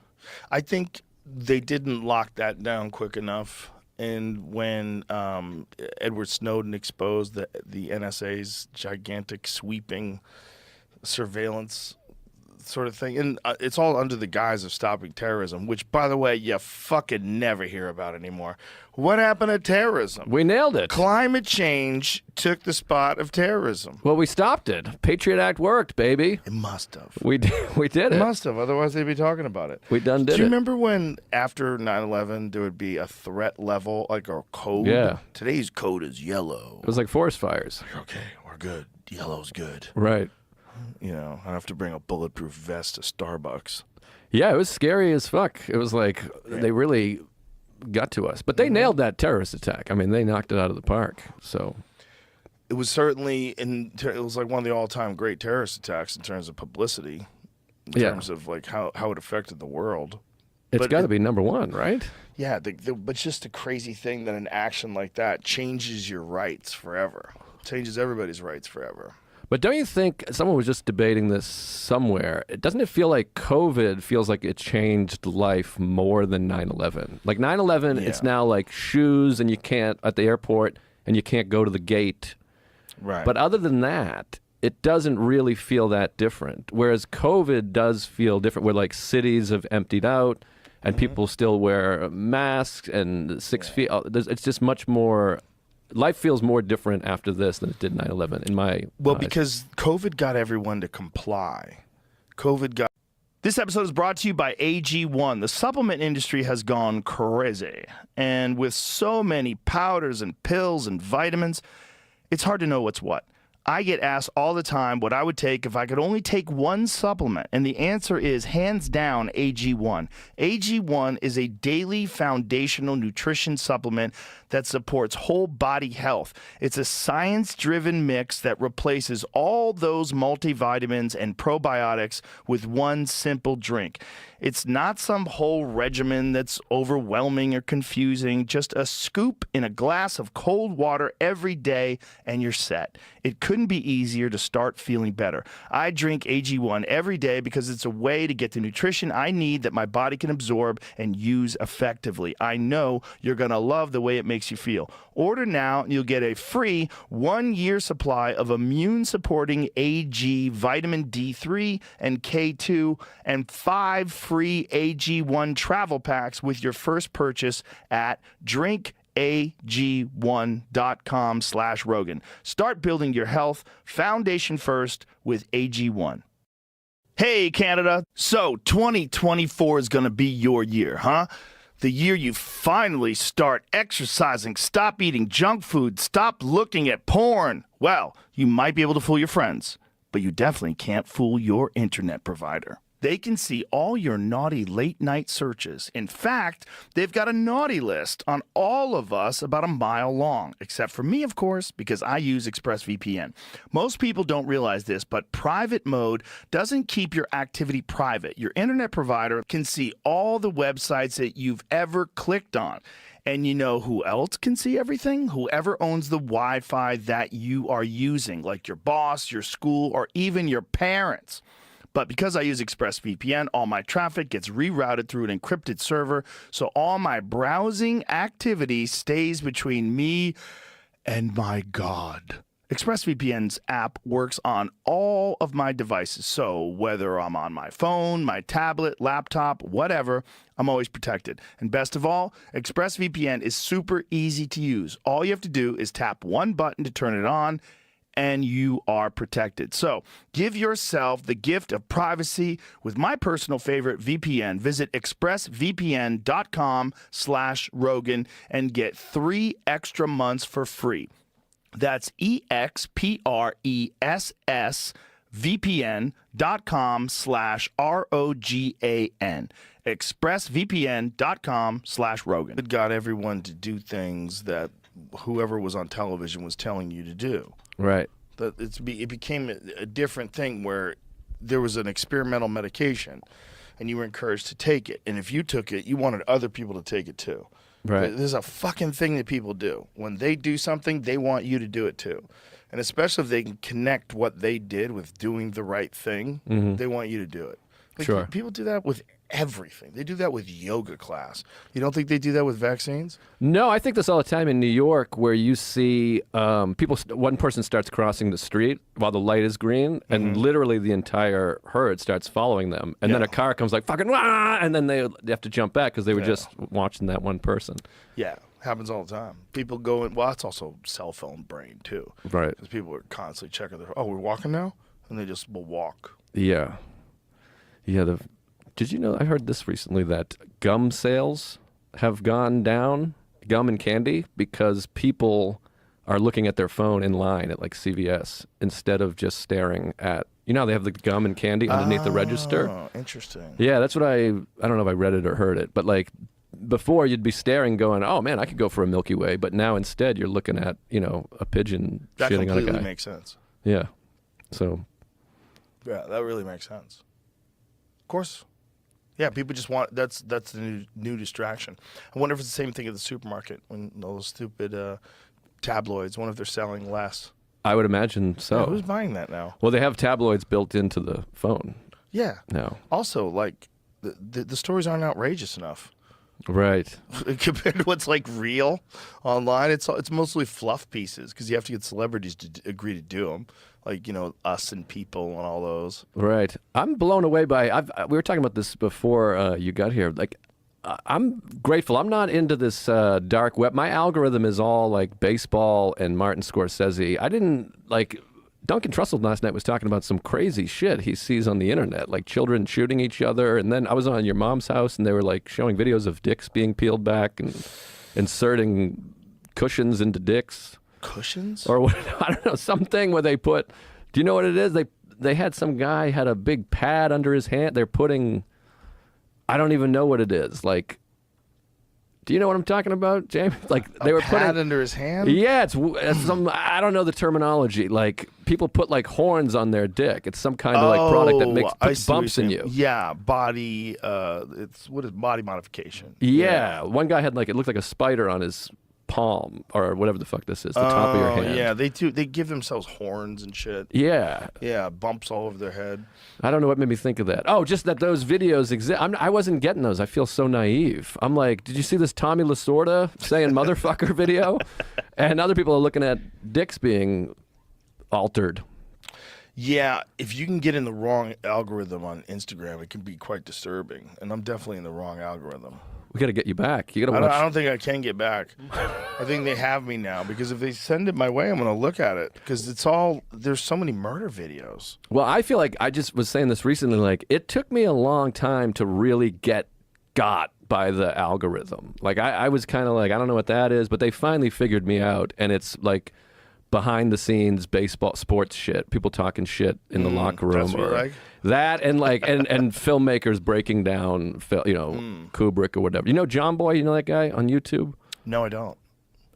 I think they didn't lock that down quick enough. And when Edward Snowden exposed the NSA's gigantic sweeping surveillance sort of thing, and it's all under the guise of stopping terrorism, which, by the way, you fucking never hear about anymore. What happened to terrorism? we nailed it. Climate change took the spot of terrorism. Well, we stopped it. Patriot Act worked, baby. It must have. We did It it. must have. Otherwise, they'd be talking about it. We done did Do you it. remember when after 9/11 there would be a threat level, like a code? Yeah. Today's code is yellow. It was like forest fires. Okay, we're good. Yellow's good. Right. I don't have to bring a bulletproof vest to Starbucks. Yeah, it was scary as fuck. It was like they really got to us. But they nailed that terrorist attack. I mean, they knocked it out of the park. So It was certainly it was like one of the all-time great terrorist attacks in terms of publicity, in Yeah. terms of like how it affected the world. it's But got to it- be number one, right? Yeah, but just the crazy thing that an action like that changes your rights forever. Changes everybody's rights forever. But don't you think, someone was just debating this somewhere, doesn't it feel like COVID feels like it changed life more than 9/11? Like 9/11, it's Yeah. now like shoes and you can't, at the airport, and you can't go to the gate. Right. But other than that, it doesn't really feel that different. Whereas COVID does feel different, where like cities have emptied out and people still wear masks and 6 feet. It's just much more. Life feels more different after this than it did 9/11 in my Well, eyes. because COVID got everyone to comply. This episode is brought to you by AG1. The supplement industry has gone crazy. And with so many powders and pills and vitamins, it's hard to know what's what. I get asked all the time what I would take if I could only take one supplement, and the answer is hands down AG1. AG1 is a daily foundational nutrition supplement that supports whole body health. It's a science-driven mix that replaces all those multivitamins and probiotics with one simple drink. It's not some whole regimen that's overwhelming or confusing, just a scoop in a glass of cold water every day and you're set. It couldn't couldn't be easier to start feeling better. I drink AG1 every day because it's a way to get the nutrition I need that my body can absorb and use effectively. I know you're going to love the way it makes you feel. Order now and you'll get a free 1-year supply of immune-supporting AG vitamin D3 and K2 and 5 free AG1 travel packs with your first purchase at drinkag1.com/Rogan. Start building your health foundation first with AG1. Hey, Canada. So 2024 is going to be your year, huh? The year you finally start exercising, stop eating junk food, stop looking at porn. Well, you might be able to fool your friends, but you definitely can't fool your internet provider. They can see all your naughty late-night searches. In fact, they've got a naughty list on all of us about a mile long, except for me, of course, because I use ExpressVPN. Most people don't realize this, but private mode doesn't keep your activity private. Your internet provider can see all the websites that you've ever clicked on. And you know who else can see everything? Whoever owns the Wi-Fi that you are using, like your boss, your school, or even your parents. But because I use ExpressVPN, all my traffic gets rerouted through an encrypted server, so all my browsing activity stays between me and my God. ExpressVPN's app works on all of my devices, so whether I'm on my phone, my tablet, laptop, whatever, I'm always protected. And best of all, ExpressVPN is super easy to use. All you have to do is tap one button to turn it on, and you are protected. So give yourself the gift of privacy with my personal favorite VPN. Visit expressvpn.com/Rogan and get 3 extra months for free. That's expressvpn.com/ROGAN. expressvpn.com/Rogan. It got everyone to do things that whoever was on television was telling you to do. Right. That it became a different thing where there was an experimental medication and you were encouraged to take it. And if you took it, you wanted other people to take it too. Right. There's a fucking thing that people do. When they do something, they want you to do it too. And especially if they can connect what they did with doing the right thing, they want you to do it. Like, Sure. People do that with everything. They do that with yoga class. You don't think they do that with vaccines? No, I think this all the time in New York, where you see one person starts crossing the street while the light is green, and literally the entire herd starts following them, and then a car comes like fucking wah, and then they have to jump back because they were just watching that one person. Yeah, happens all the time. People go in. Well, it's also cell phone brain too, Right. because people are constantly checking their. Oh, we're walking now, and they just will walk. Yeah. Yeah. Did you know? I heard this recently that gum sales have gone down, gum and candy, because people are looking at their phone in line at like CVS instead of just staring at. You know how they have the gum and candy underneath the register? Oh, interesting. Yeah, that's what I don't know if I read it or heard it, but like before you'd be staring going, oh man, I could go for a Milky Way, but now instead you're looking at, a pigeon That shitting on a completely guy. makes sense. Yeah. So. Yeah, that really makes sense. Of course. Yeah, people just want that's the new distraction. I wonder if it's the same thing at the supermarket when those stupid tabloids. I wonder if they're selling less. I would imagine so. Yeah, who's buying that now? Well, they have tabloids built into the phone Yeah. now. Also, like the stories aren't outrageous enough Right. compared to what's like real online. It's mostly fluff pieces because you have to get celebrities to agree to do them, like Us and People and all those. Right. I'm blown away by. We were talking about this before you got here. Like, I'm grateful. I'm not into this dark web. My algorithm is all like baseball and Martin Scorsese. I didn't like. Duncan Trussell last night was talking about some crazy shit he sees on the internet, like children shooting each other. And then I was on your mom's house, and they were like showing videos of dicks being peeled back and inserting cushions into dicks. Cushions? Or what, I don't know, something where they put. Do you know what it is? They had some guy had a big pad under his hand. They're putting. I don't even know what it is. Like, do you know what I'm talking about, James? Like they were pad putting under his hand. Yeah, it's some. I don't know the terminology. Like people put like horns on their dick. It's some kind of like product that makes I puts see what bumps you're in saying. you. Yeah, body. What is body modification? Yeah, one guy had like it looked like a spider on his palm or whatever the fuck this is, the top of your hand. Yeah, they do. They give themselves horns and shit. Yeah. Yeah, bumps all over their head. I don't know what made me think of that. Oh, just that those videos exist. I wasn't getting those. I feel so naive. I'm like, did you see this Tommy Lasorda saying motherfucker video? And other people are looking at dicks being altered. Yeah, if you can get in the wrong algorithm on Instagram, it can be quite disturbing. And I'm definitely in the wrong algorithm. We got to get you back. You got to watch. I don't think I can get back. I think they have me now because if they send it my way, I'm going to look at it because there's so many murder videos. Well, I feel like I just was saying this recently. Like, it took me a long time to really get got by the algorithm. Like, I was kind of like, I don't know what that is, but they finally figured me out, and it's like behind the scenes baseball sports shit, people talking shit in the locker room, that's what you like? that, and like and filmmakers breaking down, Kubrick or whatever. You know John Boy? You know that guy on YouTube? No, I don't.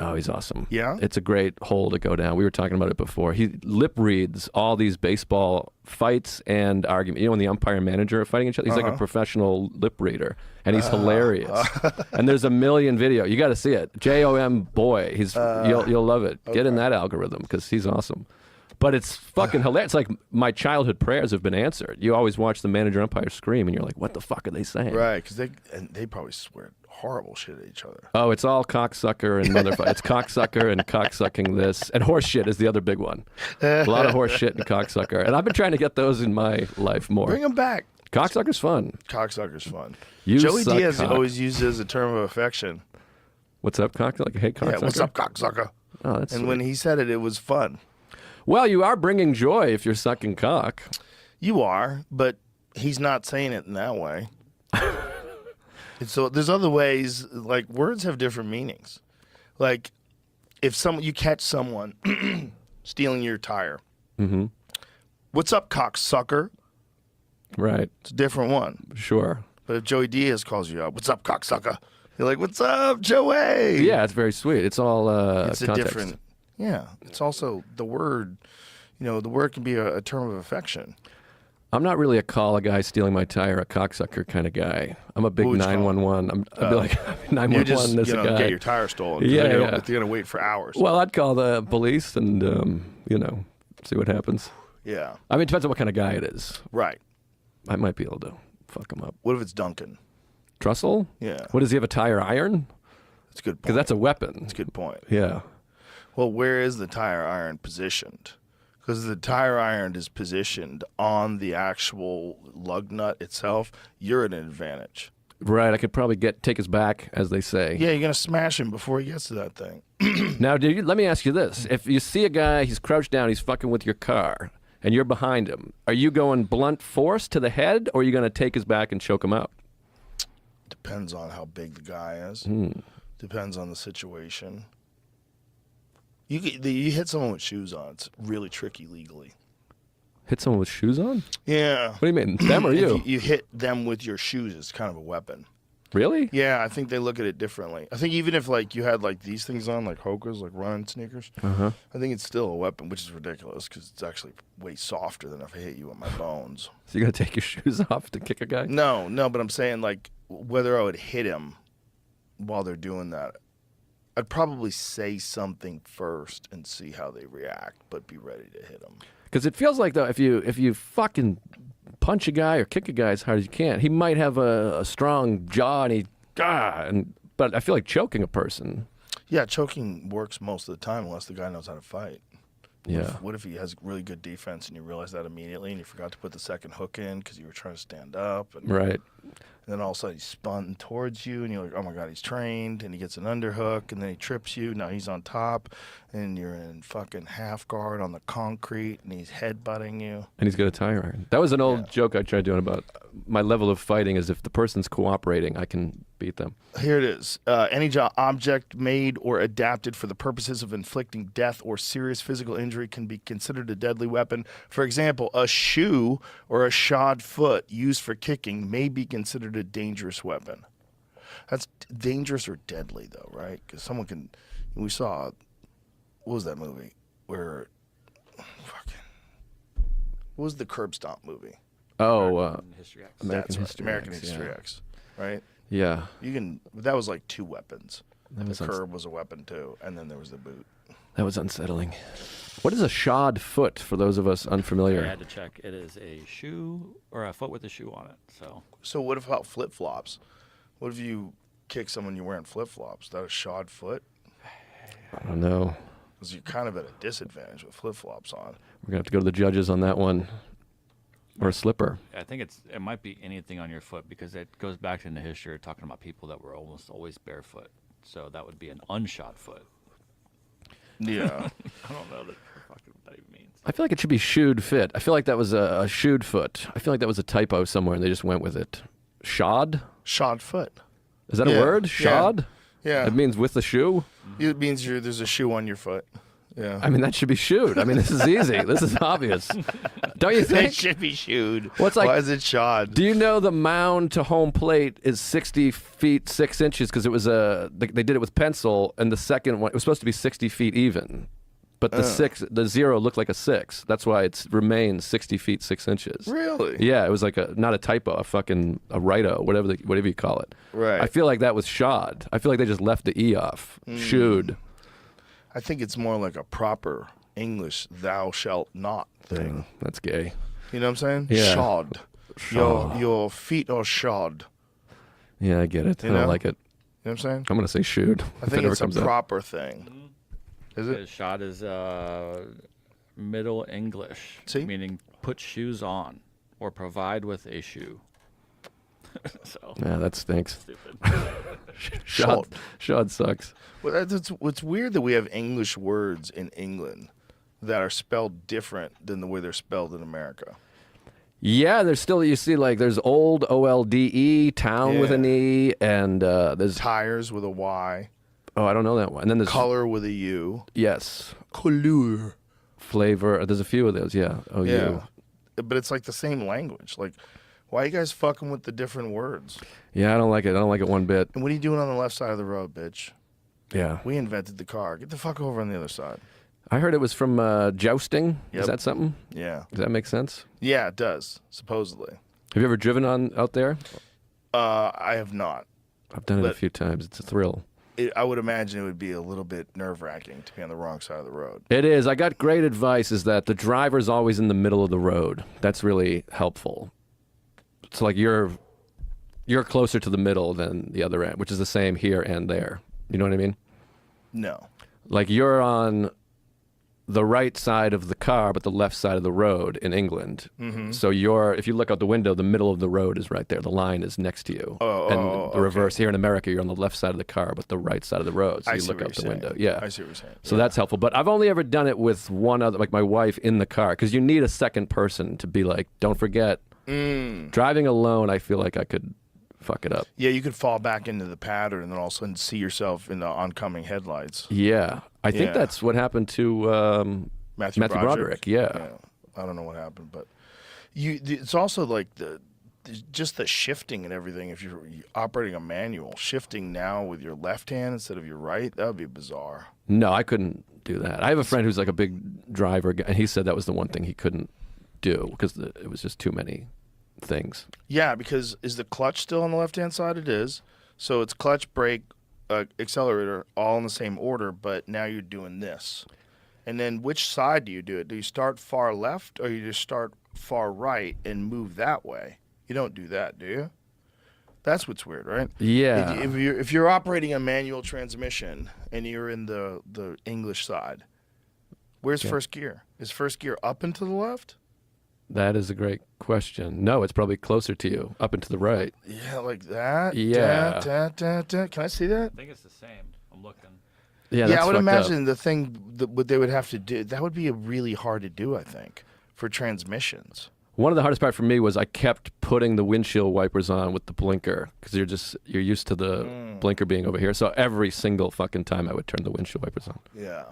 Oh, he's awesome. Yeah? It's a great hole to go down. We were talking about it before. He lip reads all these baseball fights and arguments. You know, when the umpire and manager are fighting each other, he's like a professional lip reader, and he's hilarious. And there's a million video. You got to see it. JOM Boy. He's you'll love it. Get in that algorithm because he's awesome. But it's fucking hilarious. It's like my childhood prayers have been answered. You always watch the manager umpire scream, and you're like, what the fuck are they saying? Right, because they probably swear horrible shit at each other. Oh, it's all cocksucker and motherfucker. It's cocksucker and cocksucking this. And horse shit is the other big one. A lot of horse shit and cocksucker. And I've been trying to get those in my life more. Bring them back. Cocksucker's fun. Cocksucker's fun. You Joey suck Diaz cock. always used it as a term of affection. What's up, cocksucker? Like, hey, cocksucker? Yeah, what's up, cocksucker? Oh, that's And sweet. when he said it, it was fun. Well, you are bringing joy if you're sucking cock. You are, but he's not saying it in that way. And so there's other ways, like words have different meanings. Like if you catch someone stealing your tire, what's up, cocksucker? Right. It's a different one. Sure. But if Joey Diaz calls you up, what's up, cocksucker? You're like, what's up, Joey? Yeah, it's very sweet. It's all It's a context. different. Yeah, it's also the word. You know, the word can be a term of affection. I'm not really a guy stealing my tire, a cocksucker kind of guy. I'm a big What would you call 911. I'd be like, You 911, just there's a guy. get your tire stolen. Yeah, they're yeah. gonna wait for hours. Well, I'd call the police and, see what happens. Yeah, I mean, it depends on what kind of guy it is. right. I might be able to fuck him up. What if it's Duncan? Trussell? Yeah, What, does he have a tire iron? that's a good point. Because that's a weapon. That's a good point. Yeah. Well, where is the tire iron positioned? Because the tire iron is positioned on the actual lug nut itself. You're at an advantage. Right, I could probably take his back, as they say. Yeah, you're gonna smash him before he gets to that thing. Now, let me ask you this. If you see a guy, he's crouched down, he's fucking with your car, and you're behind him, are you going blunt force to the head, or are you going to take his back and choke him out? Depends on how big the guy is. Depends on the situation. You hit someone with shoes on. It's really tricky legally. Hit someone with shoes on? Yeah. What do you mean? Them or If you? you hit them with your shoes, it's kind of a weapon. Really? Yeah, I think they look at it differently. I think even if like you had like these things on, like Hoka's, like running sneakers, I think it's still a weapon, which is ridiculous because it's actually way softer than if I hit you with my bones. So you're going to take your shoes off to kick a guy? No, but I'm saying like whether I would hit him while they're doing that, I'd probably say something first and see how they react, but be ready to hit them. Because it feels like, though, if you fucking punch a guy or kick a guy as hard as you can, he might have a strong jaw but I feel like choking a person. Yeah, choking works most of the time unless the guy knows how to fight. Yeah. What if he has really good defense and you realize that immediately and you forgot to put the second hook in because you were trying to stand up? And, Right. and then all of a sudden he spun towards you and you're like, oh my God, he's trained. And he gets an underhook and then he trips you. Now he's on top and you're in fucking half guard on the concrete and he's headbutting you. And he's got a tire iron. That was an old joke I tried doing about my level of fighting is if the person's cooperating, I can beat them. Here it is. Any object made or adapted for the purposes of inflicting death or serious physical injury can be considered a deadly weapon. For example, a shoe or a shod foot used for kicking may be considered a dangerous weapon. That's dangerous or deadly, though, right? Because someone can. We saw. What was that movie? Where. What was the Curb Stomp movie? Oh, History X. American That's right, History American X, History yeah. X, right? Yeah. You can. That was like two weapons. That was The curb was a weapon too, and then there was the boot. That was unsettling. What is a shod foot for those of us I unfamiliar? had to check. It is a shoe or a foot with a shoe on it. So what about flip flops? What if you kick someone you're wearing flip flops? Is that a shod foot? I don't know. Because you're kind of at a disadvantage with flip flops on. We're gonna have to go to the judges on that one. Or a slipper. I think it might be anything on your foot because it goes back into history talking about people that were almost always barefoot. So that would be an unshod foot. Yeah. I don't know what that even means. I feel like it should be shoed fit. I feel like that was a shoed foot. I feel like that was a typo somewhere and they just went with it. Shod? Shod foot. Is that Yeah. a word? Yeah. Shod? Yeah. It means with the shoe? It means there's a shoe on your foot. Yeah. I mean, that should be shoed. I mean, this is easy. This is obvious. Don't you They think? should be shoed. What's like- Why is it shod? Do you know the mound to home plate is 60 feet 6 inches because it was they did it with pencil, and the second one it was supposed to be 60 feet even, but the zero looked like a 6. That's why it remains 60 feet 6 inches. Really? Yeah, it was like not a typo, a righto, whatever you call it. Right. I feel like that was shod. I feel like they just left the e off. Shoed. I think it's more like a proper English "thou shalt not" thing. That's gay. You know what I'm saying? Yeah. Shod. Your feet are shod. Yeah, I get it. You I don't know? like it. You know what I'm saying? I'm gonna say shoed. I if think it ever it's a comes up. proper thing. Is it? Shod is Middle English, See? meaning put shoes on or provide with a shoe. So Yeah, that stinks. stupid. Shod sucks. Well, it's weird that we have English words in England that are spelled different than the way they're spelled in America. Yeah, there's still you see like there's old OLDE town with an E, and there's Tires with a Y, I don't know that one. And then there's color with a U. yes, Couleur. flavor. There's a few of those. Yeah. Oh Yeah. But it's like the same language. Like, why are you guys fucking with the different words? Yeah, I don't like it. I don't like it one bit. And what are you doing on the left side of the road, bitch? Yeah. We invented the car. Get the fuck over on the other side. I heard it was from jousting. Yep. Is that something? Yeah. Does that make sense? Yeah, it does, supposedly. Have you ever driven out there? I have not. I've done it a But- few times. It's a thrill. I would imagine it would be a little bit nerve-wracking to be on the wrong side of the road. It is. I got great advice is that the driver's always in the middle of the road. That's really helpful. It's like you're closer to the middle than the other end, which is the same here and there. You know what I mean? No. Like you're on the right side of the car, but the left side of the road in England. Mm-hmm. So if you look out the window, the middle of the road is right there. The line is next to you. And the reverse here in America, you're on the left side of the car, but the right side of the road. So I you see look what out you're the saying. window. Yeah. I see what you're saying. So that's helpful. But I've only ever done it with one other, like my wife in the car, because you need a second person to be like, don't forget. Driving alone, I feel like I could fuck it up. Yeah, you could fall back into the pattern and then all of a sudden see yourself in the oncoming headlights. Yeah. I think Yeah. that's what happened to Matthew Broderick. Yeah. I don't know what happened, but it's also like just the shifting and everything. If you're operating a manual, shifting now with your left hand instead of your right, that would be bizarre. No, I couldn't do that. I have a friend who's like a big driver, and he said that was the one thing he couldn't do because it was just too many things. Yeah, because is the clutch still on the left-hand side? It is. So it's clutch, brake, accelerator, all in the same order, but now you're doing this. And then which side do you do it? Do you start far left or you just start far right and move that way? You don't do that, do you? That's what's weird, right? Yeah. If you're operating a manual transmission and you're in the English side, where's first gear? Is first gear up and to the left? That is a great question. No, it's probably closer to you, up and to the right. Yeah, like that. Yeah. Can I see that? I think it's the same. I'm looking. Yeah, Yeah, that's I would fucked up. imagine the thing that what they would have to do, that would be really hard to do, I think, for transmissions. One of the hardest part for me was I kept putting the windshield wipers on with the blinker because you're used to the blinker being over here. So every single fucking time I would turn the windshield wipers on. Yeah.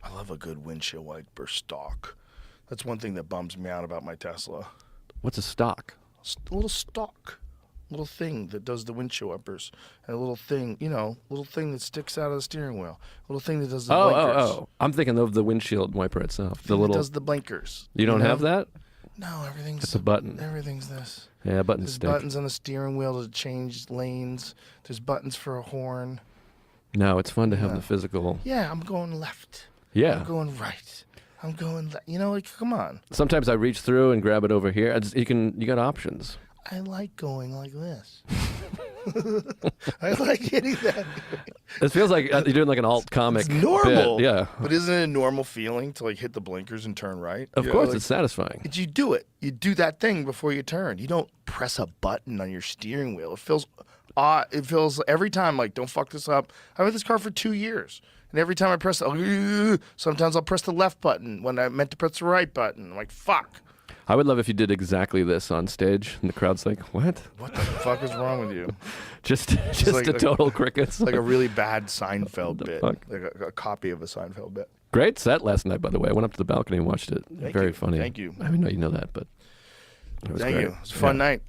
I love a good windshield wiper stock. That's one thing that bums me out about my Tesla. What's a stock? A little stock. Little thing that does the windshield wipers. And a little thing, little thing that sticks out of the steering wheel. A little thing that does the blinkers. Oh. I'm thinking of the windshield wiper itself. The Thing that little. does the blinkers. You don't know? have that? No, everything's It's a button. Everything's this. Yeah, buttons There's stick. buttons on the steering wheel to change lanes. There's buttons for a horn. No, it's fun to have Yeah. the physical. Yeah, I'm going left. Yeah. I'm going right. I'm going left. You know, like, come on. Sometimes I reach through and grab it over here. You got options. I like going like this. I like hitting that. It feels like you're doing like an alt comic. It's normal. bit. Yeah. But isn't it a normal feeling to like hit the blinkers and turn right? Of You know, course, like, it's satisfying. you do it. You do that thing before you turn. You don't press a button on your steering wheel. It feels odd. It feels every time like, don't fuck this up. I've had this car for 2 years. And every time I press, sometimes I'll press the left button when I meant to press the right button. I'm like, fuck. I would love if you did exactly this on stage, and the crowd's like, "What? What the fuck is wrong with you? Just like- a total crickets." Like a really bad Seinfeld bit. fuck? Like a copy of a Seinfeld bit. Great set last night, by the way. I went up to the balcony and watched it. Very you. funny. Thank you. I know you know that, but it was Thank great. you. It was a fun night.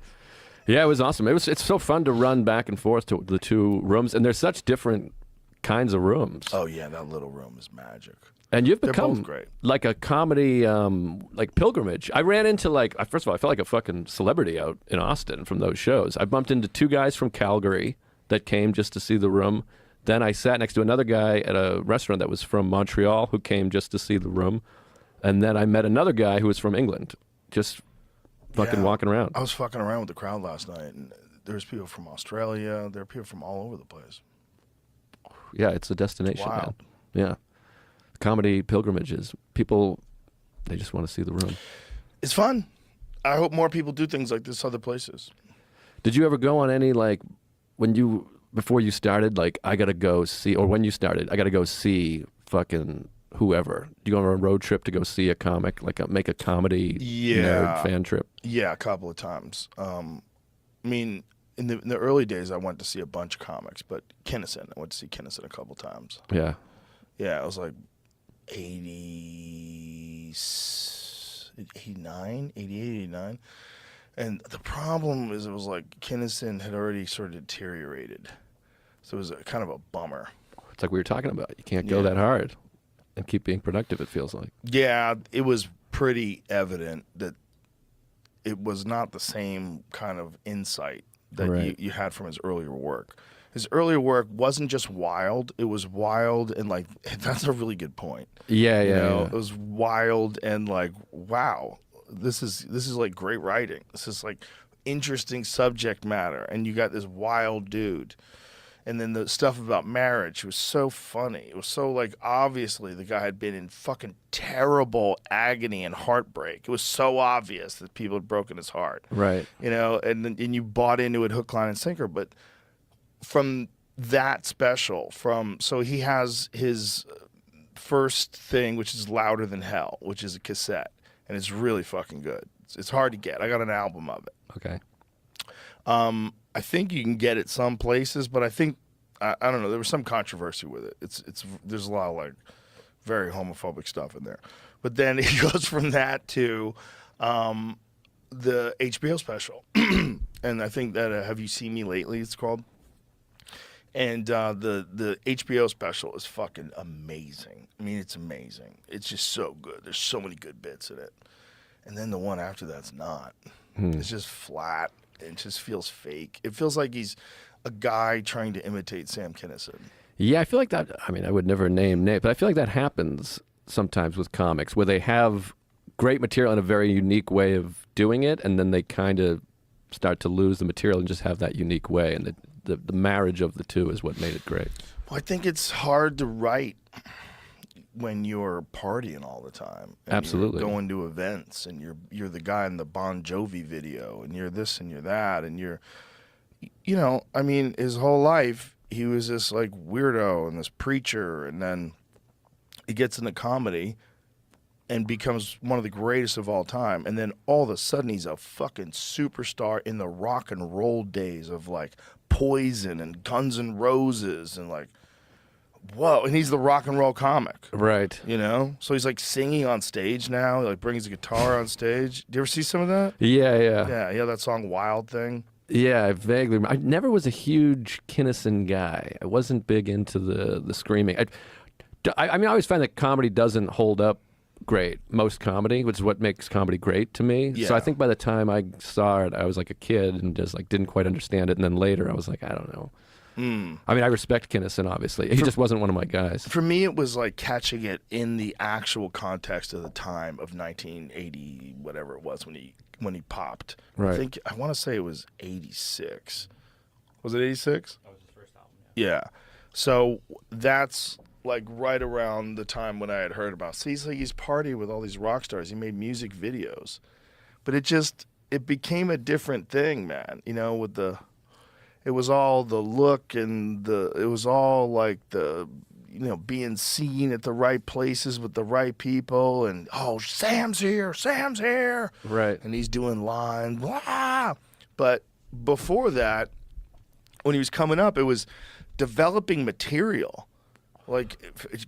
Yeah, it was awesome. It's so fun to run back and forth to the two rooms, and there's such different kinds of rooms. Oh, yeah, that little room is magic. And you've They're become both great. like a comedy, like pilgrimage. I ran into first of all, I felt like a fucking celebrity out in Austin from those shows. I bumped into two guys from Calgary that came just to see the room. Then I sat next to another guy at a restaurant that was from Montreal who came just to see the room. And then I met another guy who was from England, just fucking Yeah. walking around. I was fucking around with the crowd last night, and there's people from Australia. There are people from all over the place. Yeah, it's a destination, man. Wild. Yeah. Comedy pilgrimages. People, they just want to see the room. It's fun. I hope more people do things like this other places. Did you ever go on any, like, before you started, like, I got to go see, or when you started, I got to go see fucking whoever? Do you go on a road trip to go see a comic, like make a comedy nerd fan trip? Yeah, a couple of times. I mean, in the early days, I went to see a bunch of comics, but Kinnison, I went to see Kinnison a couple times. Yeah. Yeah, it was like 89. And the problem is it was like Kinnison had already sort of deteriorated. So it was kind of a bummer. It's like we were talking about. You can't go Yeah. that hard and keep being productive, it feels like. Yeah, it was pretty evident that it was not the same kind of insight that Right. you had from his earlier work. His earlier work wasn't just wild; it was wild and like that's a really good point. Yeah, You yeah, know, yeah. it was wild and like, wow, this is like great writing. This is like interesting subject matter, and you got this wild dude. And then the stuff about marriage was so funny. It was so like obviously the guy had been in fucking terrible agony and heartbreak. It was so obvious that people had broken his heart. Right. You know, and you bought into it hook, line, and sinker. But from that special, so he has his first thing, which is Louder Than Hell, which is a cassette, and it's really fucking good. It's hard to get. I got an album of it. Okay. I think you can get it some places, but I think I don't know. There was some controversy with it. There's a lot of like very homophobic stuff in there. But then it goes from that to the HBO special, and I think that Have You Seen Me Lately? It's called. And the HBO special is fucking amazing. I mean, it's amazing. It's just so good. There's so many good bits in it. And then the one after that's not. It's just flat. It just feels fake. It feels like he's a guy trying to imitate Sam Kinison. Yeah, I feel like that. I mean, I would never name names, but I feel like that happens sometimes with comics where they have great material and a very unique way of doing it, and then they kind of start to lose the material and just have that unique way. And the marriage of the two is what made it great. Well, I think it's hard to write when you're partying all the time. And Absolutely. You're going to events, and you're the guy in the Bon Jovi video, and you're this and you're that, and you're, you know, I mean, his whole life he was this like weirdo and this preacher, and then he gets into comedy and becomes one of the greatest of all time. And then all of a sudden he's a fucking superstar in the rock and roll days of like Poison and Guns N' Roses and like, whoa. And he's the rock and roll comic, Right. you know? So he's like singing on stage now. He like brings a guitar on stage. Do you ever see some of that? Yeah, yeah. Yeah, that song Wild Thing. Yeah, I vaguely. I never was a huge Kinison guy. I wasn't big into the screaming. I mean, I always find that comedy doesn't hold up great. Most comedy, which is what makes comedy great to me. Yeah. So I think by the time I saw it, I was like a kid and just like didn't quite understand it. And then later, I was like, I don't know. I mean, I respect Kinnison, obviously. He just wasn't one of my guys. For me, it was like catching it in the actual context of the time of 1980, whatever it was when he popped. Right. I want to say it was 86. Was it 86? That was his first album. Yeah. So that's like right around the time when I had heard about. See, he's partying with all these rock stars. He made music videos, but it became a different thing, man. You know, it was all the look and it was all like being seen at the right places with the right people, and Sam's here, Right. and he's doing lines, blah. But before that, when he was coming up, it was developing material, like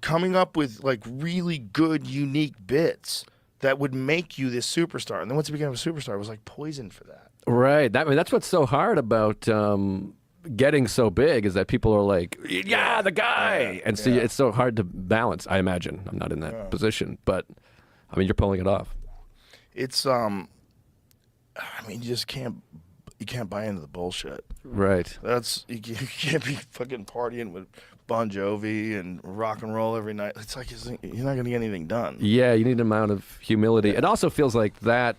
coming up with like really good, unique bits that would make you this superstar. And then once he became a superstar, it was like poison for that. Right. That's what's so hard about getting so big is that people are like, yeah, the guy. And so it's so hard to balance, I imagine. I'm not in that position, but I mean, you're pulling it off. It's, you can't buy into the bullshit. Right. You can't be fucking partying with Bon Jovi and rock and roll every night. It's like you're not going to get anything done. Yeah, you need an amount of humility. It also feels like that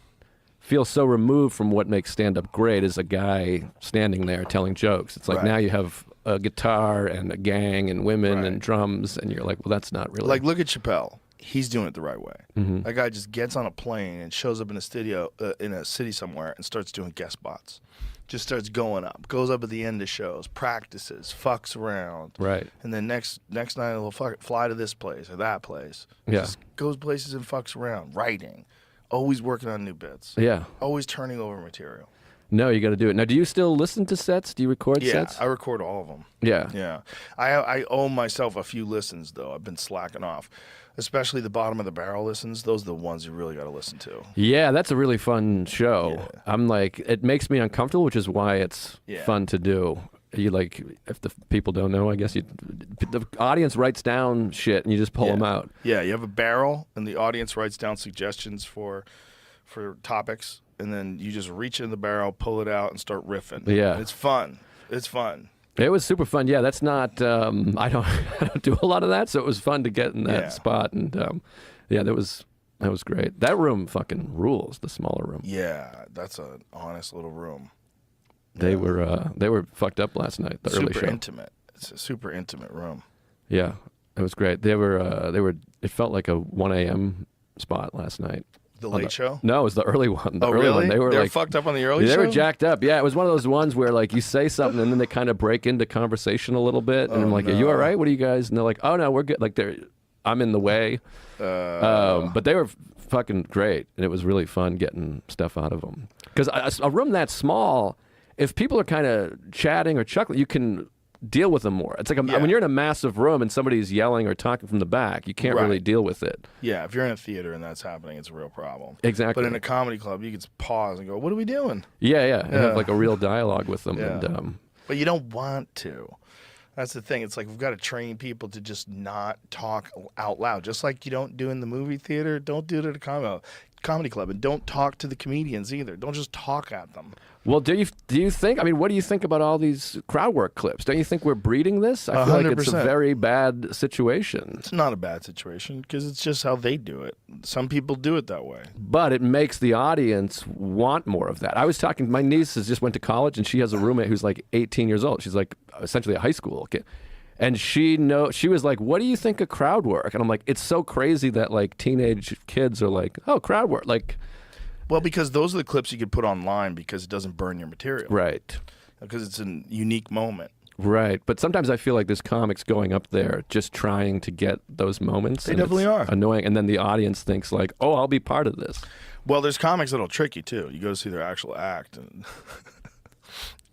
feels so removed from what makes stand-up great is a guy standing there telling jokes. It's like now you have a guitar and a gang and women and drums, and you're like, well, that's not really... Like, look at Chappelle. He's doing it the right way. Mm-hmm. That guy just gets on a plane and shows up in a studio in a city somewhere and starts doing guest spots. Just starts going up. Goes up at the end of shows, practices, fucks around. Right. And then next night he'll fly to this place or that place. Yeah. Just goes places and fucks around. Writing. Always working on new bits. Yeah. Always turning over material. No, you got to do it. Now, do you still listen to sets? Do you record Yeah, sets? I record all of them. Yeah. Yeah. I owe myself a few listens, though. I've been slacking off. Especially the bottom of the barrel listens. Those are the ones you really got to listen to. Yeah, that's a really fun show. Yeah. I'm like, it makes me uncomfortable, which is why it's fun to do. You like, if the people don't know, I guess the audience writes down shit and you just pull them out. Yeah, you have a barrel and the audience writes down suggestions for topics, and then you just reach in the barrel, pull it out, and start riffing. Yeah. It's fun. It's fun. It was super fun. Yeah, that's not. I don't do a lot of that, so it was fun to get in that spot. And that was great. That room fucking rules. The smaller room. Yeah, that's an honest little room. They were fucked up last night. The early Super show. intimate. It's a super intimate room. Yeah, it was great. They were. It felt like a 1 a.m. spot last night. The Late Show? No, it was the early one. The early really? one. They were like fucked up on the early show? They were jacked up. Yeah, it was one of those ones where like you say something and then they kind of break into conversation a little bit, and I'm like, "Are you all right? What are you guys?" And they're like, "Oh no, we're good." Like I'm in the way. But they were fucking great, and it was really fun getting stuff out of them. Because a room that small, if people are kind of chatting or chuckling, you can deal with them more. It's like when you're in a massive room and somebody's yelling or talking from the back, you can't really deal with it. Yeah, if you're in a theater and that's happening, it's a real problem. Exactly. But in a comedy club, you can pause and go, "What are we doing?" Yeah. And have like a real dialogue with them. Yeah. And, but you don't want to. That's the thing. It's like we've got to train people to just not talk out loud. Just like you don't do in the movie theater, don't do it at a comedy club. And don't talk to the comedians either. Don't just talk at them. Well, do you think? I mean, what do you think about all these crowd work clips? Don't you think we're breeding this? I feel like it's a 100%. very bad situation. It's not a bad situation because it's just how they do it. Some people do it that way. But it makes the audience want more of that. I was talking. My niece just went to college, and she has a roommate who's like 18 years old. She's like essentially a high school kid. And she was like, "What do you think of crowd work?" And I'm like, "It's so crazy that like teenage kids are like, oh, crowd work, like." Well, because those are the clips you could put online because it doesn't burn your material. Right. Because it's a unique moment. Right. But sometimes I feel like there's comics going up there just trying to get those moments. They and definitely it's are. Annoying. And then the audience thinks like, oh, I'll be part of this. Well, there's comics that'll trick you too. You go see their actual act, and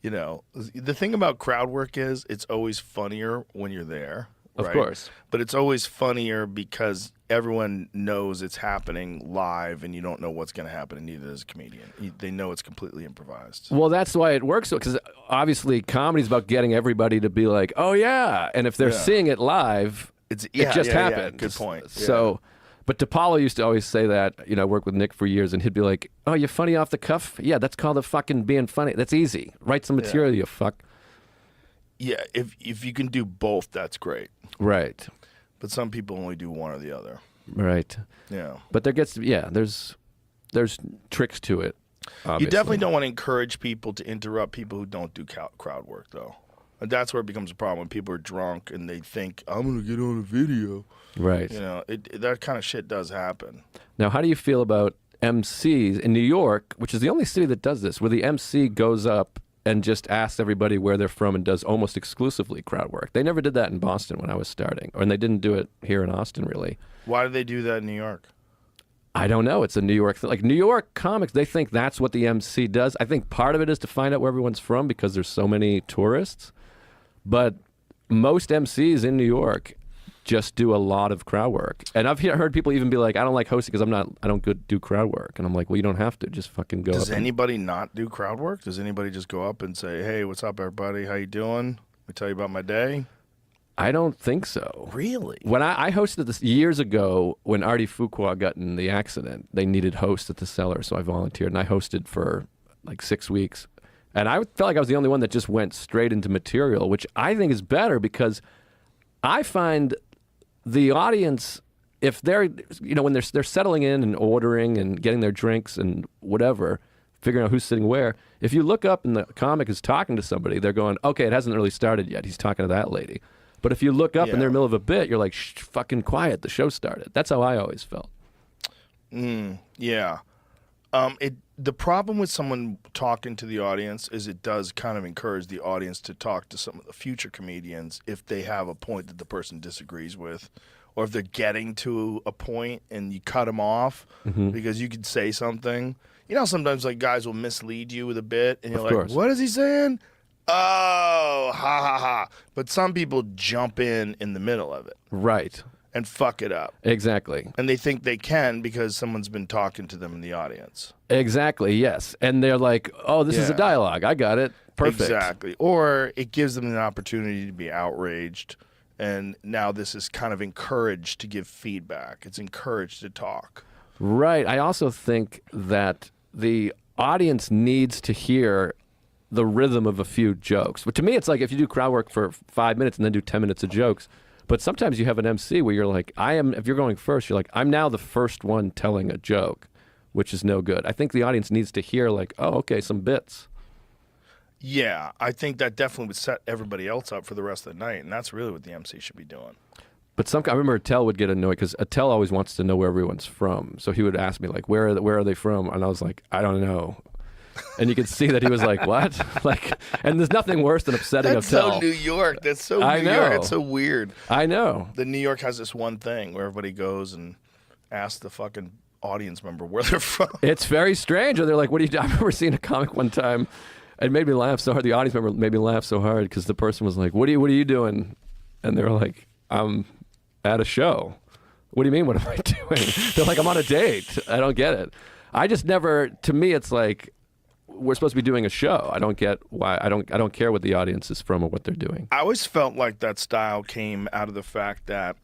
the thing about crowd work is it's always funnier when you're there. Of right? course. But it's always funnier because everyone knows it's happening live, and you don't know what's going to happen, and neither does a comedian. They know it's completely improvised. Well, that's why it works, because obviously comedy's about getting everybody to be like, oh, yeah. And if they're seeing it live, it just happened. Good point. So, but DePaulo used to always say that, I worked with Nick for years, and he'd be like, oh, you're funny off the cuff? Yeah, that's called a fucking being funny. That's easy. Write some material, you fuck. Yeah, if you can do both, that's great. Right. But some people only do one or the other. Right. Yeah. But there's tricks to it. Obviously. You definitely don't want to encourage people to interrupt people who don't do crowd work, though. And that's where it becomes a problem when people are drunk and they think, I'm going to get on a video. Right. You know, that kind of shit does happen. Now, how do you feel about MCs in New York, which is the only city that does this, where the MC goes up and just asks everybody where they're from and does almost exclusively crowd work? They never did that in Boston when I was starting, and they didn't do it here in Austin, really. Why do they do that in New York? I don't know. It's a New York thing. Like New York comics, they think that's what the MC does. I think part of it is to find out where everyone's from because there's so many tourists. But most MCs in New York just do a lot of crowd work. And I've heard people even be like, I don't like hosting because I don't do crowd work. And I'm like, well, you don't have to. Just fucking go. Does anybody not do crowd work? Does anybody just go up and say, hey, what's up, everybody? How you doing? Let me tell you about my day. I don't think so. Really? When I hosted this years ago, when Artie Fuqua got in the accident, they needed hosts at the Cellar, so I volunteered, and I hosted for like 6 weeks. And I felt like I was the only one that just went straight into material, which I think is better because I find the audience, if they're, when they're settling in and ordering and getting their drinks and whatever, figuring out who's sitting where, if you look up and the comic is talking to somebody, they're going, okay, it hasn't really started yet. He's talking to that lady. But if you look up and they're in the middle of a bit, you're like, shh, fucking quiet, the show started. That's how I always felt. Yeah. The problem with someone talking to the audience is it does kind of encourage the audience to talk to some of the future comedians if they have a point that the person disagrees with, or if they're getting to a point and you cut them off because you could say something. You know, sometimes like guys will mislead you with a bit, and you're like, course. what is he saying? Oh, ha ha ha. But some people jump in the middle of it Right. and fuck it up. Exactly. And they think they can because someone's been talking to them in the audience. Exactly, yes. And they're like, oh, this is a Yeah. dialogue. I got it. Perfect. Exactly. Or it gives them an opportunity to be outraged. And now this is kind of encouraged to give feedback. It's encouraged to talk. Right. I also think that the audience needs to hear the rhythm of a few jokes. But to me, it's like if you do crowd work for 5 minutes and then do 10 minutes of jokes. But sometimes you have an MC where you're like, if you're going first, you're like, I'm now the first one telling a joke, which is no good. I think the audience needs to hear like, oh, okay, some bits. Yeah, I think that definitely would set everybody else up for the rest of the night. And that's really what the MC should be doing. But I remember Attell would get annoyed because Attell always wants to know where everyone's from. So he would ask me like, where are they from? And I was like, I don't know. And you could see that he was like, what? And there's nothing worse than upsetting That's Attell. so New York. That's so I New York. know. It's so weird. I know. The New York has this one thing where everybody goes and asks the fucking audience member where they're from. It's very strange. Or they're like, what do you do? I remember seeing a comic one time. It made me laugh so hard. The audience member made me laugh so hard because the person was like, what are you doing? And they were like, I'm at a show. What do you mean, what am I doing? They're like, I'm on a date. I don't get it. I just never, to me, it's like, we're supposed to be doing a show. I don't get why. I don't care what the audience is from or what they're doing. I always felt like that style came out of the fact that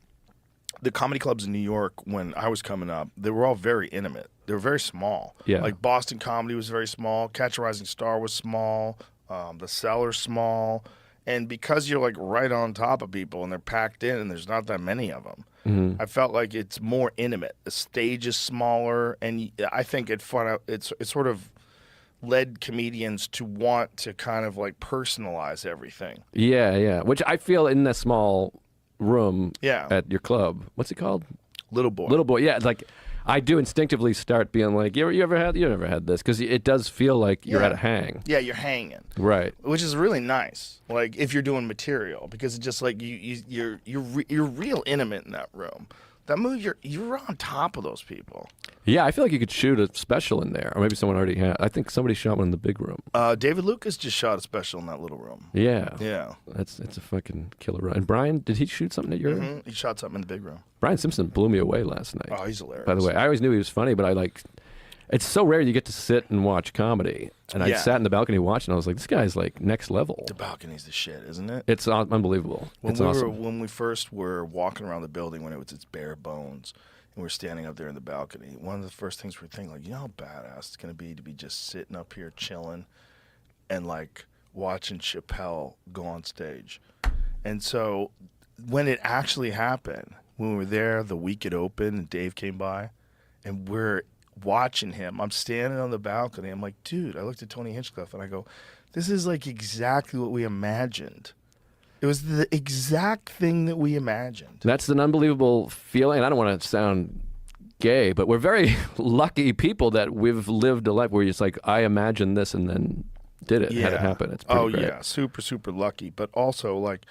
the comedy clubs in New York, when I was coming up, they were all very intimate. They were very small. Yeah. Like Boston comedy was very small. Catch a Rising Star was small. The Cellar's small. And because you're like right on top of people and they're packed in and there's not that many of them, I felt like it's more intimate. The stage is smaller, and I think it sort of led comedians to want to kind of like personalize everything. Yeah. Which I feel in that small room Yeah. at your club. What's it called? Little Boy. Little Boy. Yeah, like I do instinctively start being like, you never had this, because it does feel like you're Yeah. at a hang. Yeah, you're hanging. Right. Which is really nice. Like if you're doing material, because it's just like you're real intimate in that room. That movie, you're on top of those people. Yeah, I feel like you could shoot a special in there, or maybe someone already had. I think somebody shot one in the big room. David Lucas just shot a special in that little room. Yeah. Yeah. It's a fucking killer run. And Brian, did he shoot something at your? He shot something in the big room. Brian Simpson blew me away last night. Oh, he's hilarious. By the way, I always knew he was funny, but it's so rare you get to sit and watch comedy. And I Yeah. sat in the balcony watching. I was like, this guy's like next level. The balcony's the shit, isn't it? It's unbelievable. It's awesome. When we first were walking around the building when it was its bare bones, and we're standing up there in the balcony, one of the first things we're thinking, like, you know how badass it's going to be just sitting up here chilling and like watching Chappelle go on stage. And so when it actually happened, when we were there the week it opened and Dave came by and we're watching him, I'm standing on the balcony. I'm like, dude, I looked at Tony Hinchcliffe and I go, this is like exactly what we imagined. It was the exact thing that we imagined. That's an unbelievable feeling. I don't want to sound gay, but we're very lucky people that we've lived a life where it's like, I imagined this and then did it, had it happen. It's pretty great. Yeah, super, super lucky. But also, like,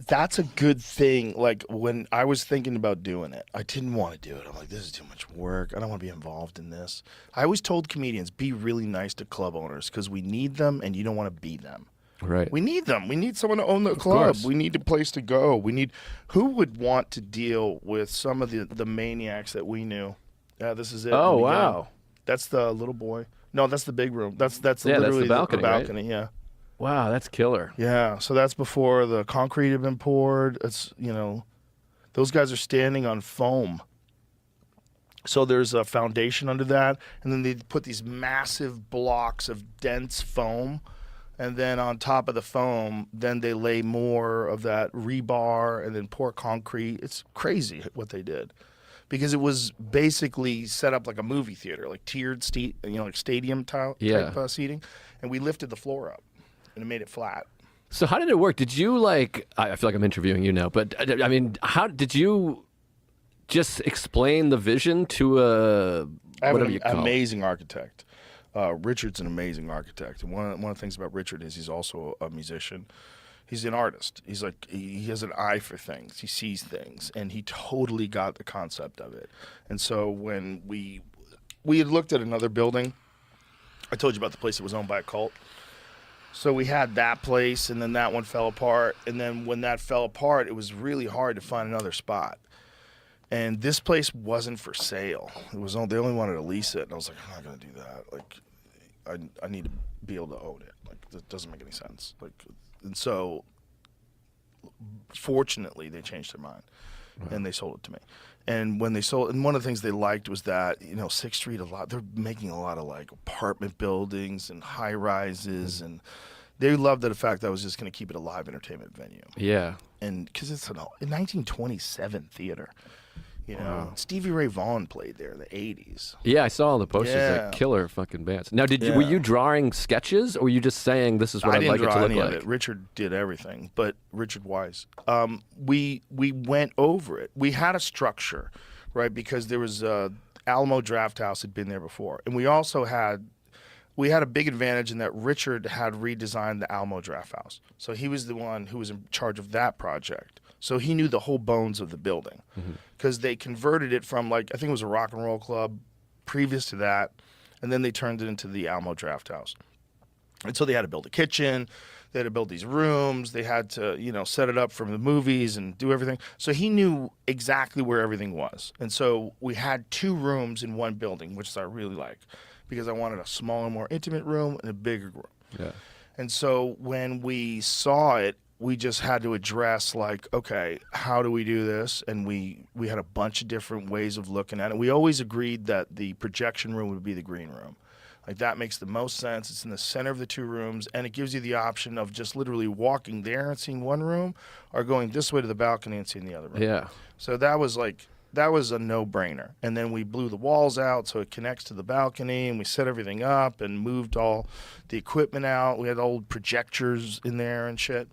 that's a good thing. Like, when I was thinking about doing it, I didn't want to do it. I'm like, this is too much work. I don't want to be involved in this. I always told comedians, be really nice to club owners because we need them and you don't want to be them. Right. We need them. We need someone to own the club. course. We need a place to go. We need. Who would want to deal with some of the maniacs that we knew? Yeah, this is it. Oh, We go. wow. That's the little boy. No, that's the big room. That's Yeah, that's the literally balcony, right? Yeah. Wow, that's killer. Yeah. So that's before the concrete had been poured. It's those guys are standing on foam. So there's a foundation under that, and then they put these massive blocks of dense foam. And then on top of the foam, then they lay more of that rebar and then pour concrete. It's crazy what they did. Because it was basically set up like a movie theater, like tiered, like stadium type seating. And we lifted the floor up and it made it flat. So how did it work? Did you I feel like I'm interviewing you now, but I mean, how did you just explain the vision to I have whatever an you call it? amazing architect. Richard's an amazing architect, and one of the things about Richard is he's also a musician. He's an artist. He's like he has an eye for things. He sees things, and he totally got the concept of it. And so when we had looked at another building, I told you about the place that was owned by a cult. So we had that place, and then that one fell apart. And then when that fell apart, it was really hard to find another spot. And this place wasn't for sale. They only wanted to lease it, and I was like, I'm not gonna do that. Like, I need to be able to own it. Like, that doesn't make any sense. Like, and so, fortunately, they changed their mind, and they sold it to me. And when they sold, and one of the things they liked was that 6th Street they're making a lot of like apartment buildings and high rises, and they loved the fact that I was just gonna keep it a live entertainment venue. Yeah. And because it's a 1927 theater. Wow. Stevie Ray Vaughan played there in the 80s. Yeah, I saw all the posters. Yeah. Like killer fucking bands. Now, were you drawing sketches, or were you just saying this is what I I'd didn't like it draw to look any like? of it. Richard did everything, but Richard Wise. We went over it. We had a structure, right? Because there was Alamo Draft House had been there before, and we also had a big advantage in that Richard had redesigned the Alamo Draft House. So he was the one who was in charge of that project. So he knew the whole bones of the building because they converted it from I think it was a rock and roll club previous to that, and then they turned it into the Alamo Draft House. And so they had to build a kitchen, they had to build these rooms, they had to, set it up for the movies and do everything. So he knew exactly where everything was. And so we had 2 rooms in one building, which I really like because I wanted a smaller, more intimate room and a bigger room. Yeah. And so when we saw it, we just had to address okay, how do we do this? And we had a bunch of different ways of looking at it. We always agreed that the projection room would be the green room. Like, that makes the most sense. It's in the center of the 2 rooms, and it gives you the option of just literally walking there and seeing one room or going this way to the balcony and seeing the other room. Yeah. So that was a no-brainer. And then we blew the walls out so it connects to the balcony, and we set everything up and moved all the equipment out. We had old projectors in there and shit.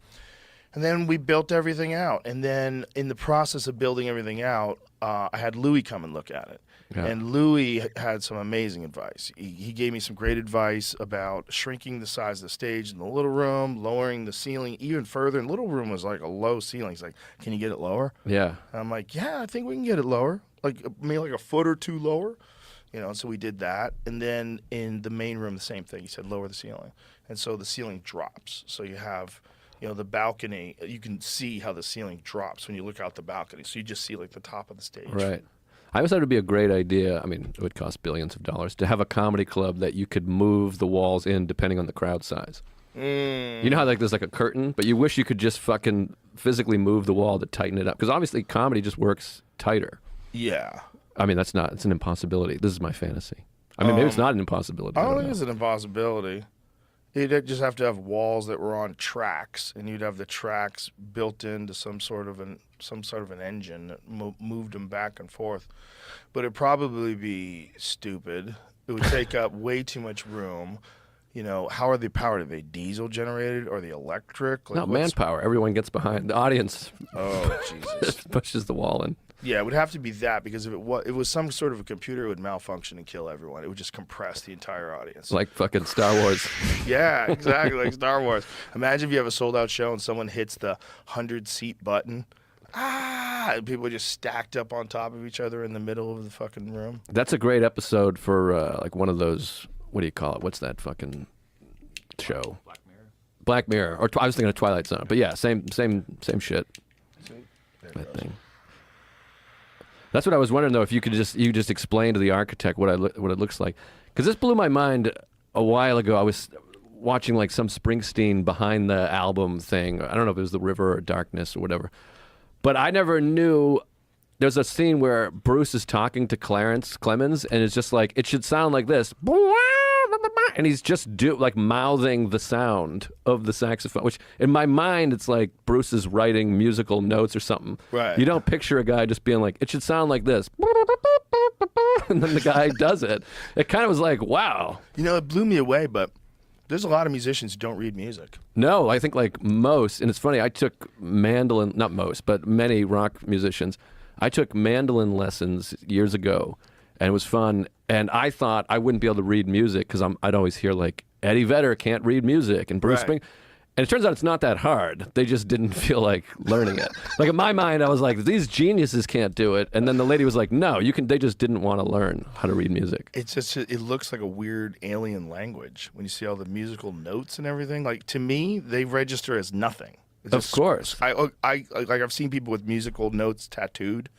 And then we built everything out. And then in the process of building everything out, I had Louis come and look at it. Yeah. And Louis had some amazing advice. He gave me some great advice about shrinking the size of the stage in the little room, lowering the ceiling even further. And little room was like a low ceiling. He's like, can you get it lower? Yeah. And I'm like, yeah, I think we can get it lower. Maybe a foot or 2 lower. So we did that. And then in the main room, the same thing. He said, lower the ceiling. And so the ceiling drops. So you have... the balcony, you can see how the ceiling drops when you look out the balcony. So you just see the top of the stage. Right. I always thought it would be a great idea. I mean, it would cost billions of dollars to have a comedy club that you could move the walls in depending on the crowd size. You know how there's a curtain, but you wish you could just fucking physically move the wall to tighten it up. Because obviously comedy just works tighter. Yeah. I mean, it's an impossibility. This is my fantasy. I mean, maybe it's not an impossibility. I don't think it's an impossibility. You'd just have to have walls that were on tracks, and you'd have the tracks built into some sort of an engine that moved them back and forth. But it'd probably be stupid. It would take up way too much room. You know, how are they powered? Are they diesel generated or the electric? Like, No, manpower. Everyone gets behind. The audience Oh, Jesus. pushes the wall in. Yeah, it would have to be that, because if it was some sort of a computer, it would malfunction and kill everyone. It would just compress the entire audience. Like fucking Star Wars. Yeah, exactly, like Star Wars. Imagine if you have a sold-out show and someone hits the 100-seat button. And people are just stacked up on top of each other in the middle of the fucking room. That's a great episode for like one of those. What do you call it? What's that fucking show? Black Mirror. Or I was thinking of Twilight Zone. But yeah, same shit. That thing. That's what I was wondering though. If you could just explain to the architect what it looks like, because this blew my mind a while ago. I was watching like some Springsteen behind the album thing. I don't know if it was The River or Darkness or whatever, but I never knew. There's a scene where Bruce is talking to Clarence Clemens, and it's just like, it should sound like this. And he's just mouthing the sound of the saxophone, which in my mind, it's like Bruce is writing musical notes or something. Right. You don't picture a guy just being like, it should sound like this. And then the guy does it. It kind of was like, wow. You know, it blew me away, but there's a lot of musicians who don't read music. No, I think like most, and it's funny, I took mandolin, not most, but many rock musicians. I took mandolin lessons years ago, and it was fun. And I thought I wouldn't be able to read music because I'd always hear like Eddie Vedder can't read music and Bruce Right. Springsteen. And it turns out it's not that hard. They just didn't feel like learning it. Like in my mind, I was like, these geniuses can't do it. And then the lady was like, no, you can. They just didn't want to learn how to read music. It's just, it looks like a weird alien language when you see all the musical notes and everything. Like, to me, they register as nothing. It's Of course. I've seen people with musical notes tattooed.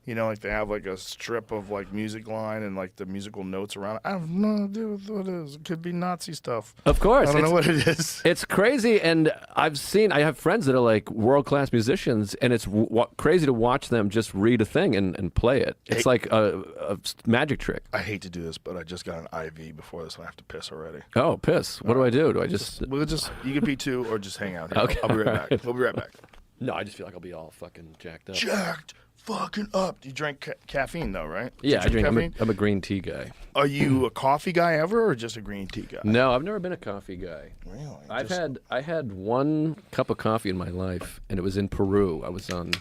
You know, like they have like a strip of like music line and like the musical notes around it. I have no idea what it is. It could be Nazi stuff. Of course. I don't know what it is. It's crazy, and I have friends that are like world-class musicians, and it's crazy to watch them just read a thing and play it. It's like a magic trick. I hate to do this, but I just got an IV before this, and I have to piss already. Oh, piss. What do I do? Do I just... You can pee too, or just hang out here. Okay. I'll be right back. We'll be right back. No, I just feel like I'll be all fucking jacked up. Jacked fucking up. You drink caffeine though, right? Yeah, I drink. caffeine? I'm a green tea guy. Are you a coffee guy ever, or just a green tea guy? No, I've never been a coffee guy. Really? I had one cup of coffee in my life, and it was in Peru. I was on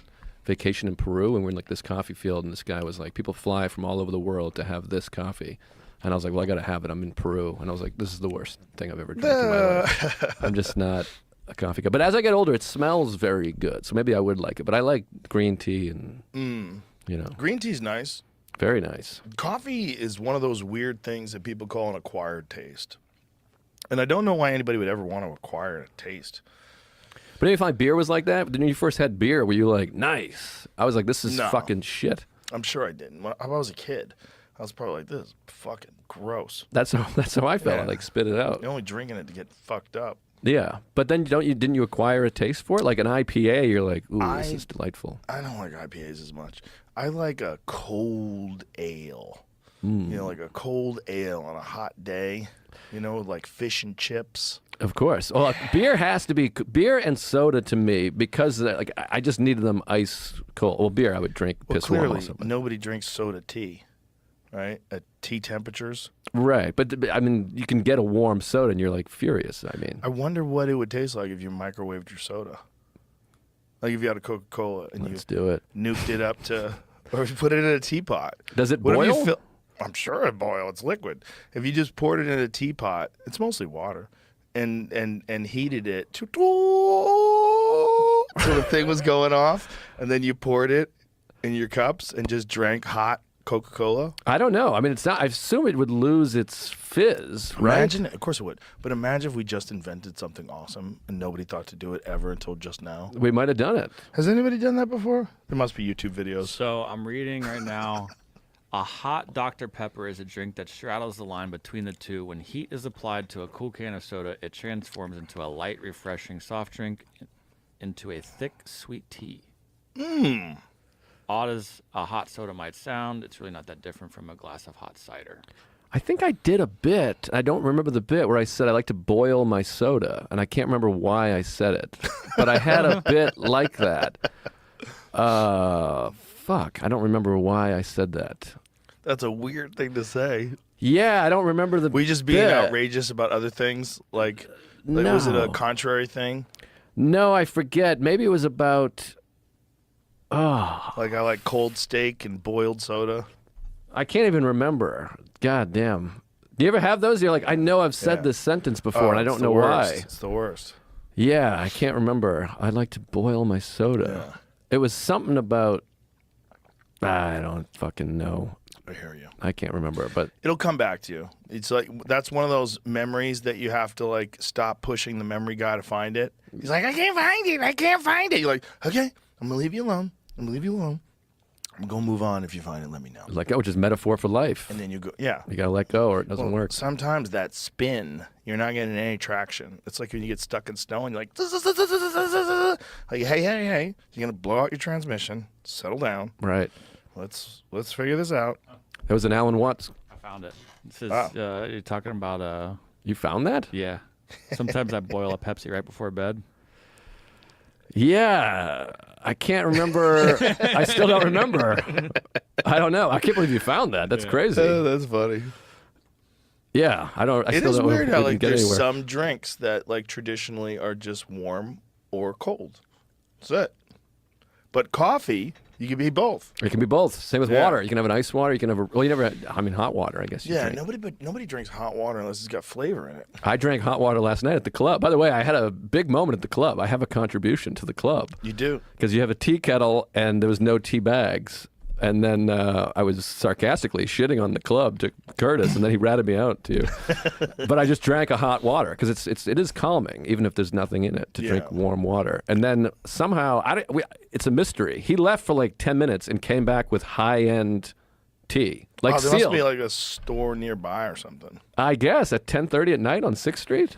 vacation in Peru, and we're in like this coffee field, and this guy was like, people fly from all over the world to have this coffee. And I was like, well, I got to have it. I'm in Peru. And I was like, this is the worst thing I've ever drank in my life. I'm just not a coffee guy. But as I get older, it smells very good. So maybe I would like it. But I like green tea and, you know. Green tea's nice. Very nice. Coffee is one of those weird things that people call an acquired taste. And I don't know why anybody would ever want to acquire a taste. But didn't you find beer was like that? When you first had beer, were you like, nice? I was like, this is No. fucking shit. I'm sure I didn't. When I was a kid, I was probably like, this is fucking gross. That's how I felt. Yeah. I like spit it out. You're only drinking it to get fucked up. Yeah. But then didn't you acquire a taste for it? Like an IPA, you're like, ooh, this is delightful. I don't like IPAs as much. I like a cold ale. You know, like a cold ale on a hot day. You know, like fish and chips. Of course. Well, beer has to be beer and soda to me because like I just needed them ice cold. Well, beer I would drink Well, piss warm clearly, also. But. nobody drinks soda tea, right? At tea temperatures. Right, but I mean, you can get a warm soda and you're like furious. I mean, I wonder what it would taste like if you microwaved your soda. Like if you had a Coca-Cola and let's do it. you nuked it up to, or if you put it in a teapot. Does it What if boil? you fill- I'm sure it boil. It's liquid. If you just poured it in a teapot, it's mostly water, and heated it to so the thing was going off, and then you poured it in your cups and just drank hot Coca-Cola. I don't know. I mean, it's not. I assume it would lose its fizz, right? Imagine, of course it would. But imagine if we just invented something awesome and nobody thought to do it ever until just now. We might have done it. Has anybody done that before? There must be YouTube videos. So I'm reading right now. A hot Dr. Pepper is a drink that straddles the line between the two. When heat is applied to a cool can of soda, it transforms into a light, refreshing soft drink into a thick, sweet tea. Odd as a hot soda might sound, it's really not that different from a glass of hot cider. I think I did a bit. I don't remember the bit where I said I like to boil my soda, and I can't remember why I said it. But I had a bit like that. Fuck, I don't remember why I said that. That's a weird thing to say. Yeah, I don't remember the We just being bit. outrageous about other things? Like was it a No. contrary thing? No, I forget. Maybe it was about... Oh, Like I like cold steak and boiled soda? I can't even remember. God damn. Do you ever have those? You're like, I know I've said Yeah. this sentence before, and I it's don't the know worst. why. It's the worst. Yeah, I can't remember. I like to boil my soda. Yeah. It was something about... I don't fucking know. I hear you. I can't remember, but It'll come back to you. It's like that's one of those memories that you have to like stop pushing the memory guy to find it. He's like, I can't find it. I can't find it. You're like, okay, I'm gonna leave you alone. I'm gonna leave you alone. I'm gonna move on. If you find it, let me know. like, oh, just metaphor for life. And then you go, yeah. You gotta let go or it doesn't Well, work. Sometimes that spin, you're not getting any traction. It's like when you get stuck in snow and you're like, hey, hey, you're gonna blow out your transmission. Settle down. Right. Let's figure this out. That was an Alan Watts. I found it. This is Wow. you're talking about You found that? yeah. Sometimes I boil a Pepsi right before bed. Yeah. I can't remember. I still don't remember. I don't know. I can't believe you found that. That's crazy. That's funny. Yeah. I don't. I It still is don't weird we how can like get there's anywhere. some drinks that like traditionally are just warm or cold. That's it. But coffee, you can be both. It can be both. Same with Yeah. water. You can have an ice water. You can have a. Well, you never. Had, I mean, hot water. I guess. You Yeah, drink. nobody drinks hot water unless it's got flavor in it. I drank hot water last night at the club. By the way, I had a big moment at the club. I have a contribution to the club You do. because you have a tea kettle and there was no tea bags. And then I was sarcastically shitting on the club to Curtis, and then he ratted me out too. But I just drank a hot water because it is calming, even if there's nothing in it, to drink Yeah. warm water. And then somehow it's a mystery. He left for like 10 minutes and came back with high-end tea, like Oh, there must sealed. be like a store nearby or something. I guess at 10:30 at night on 6th Street.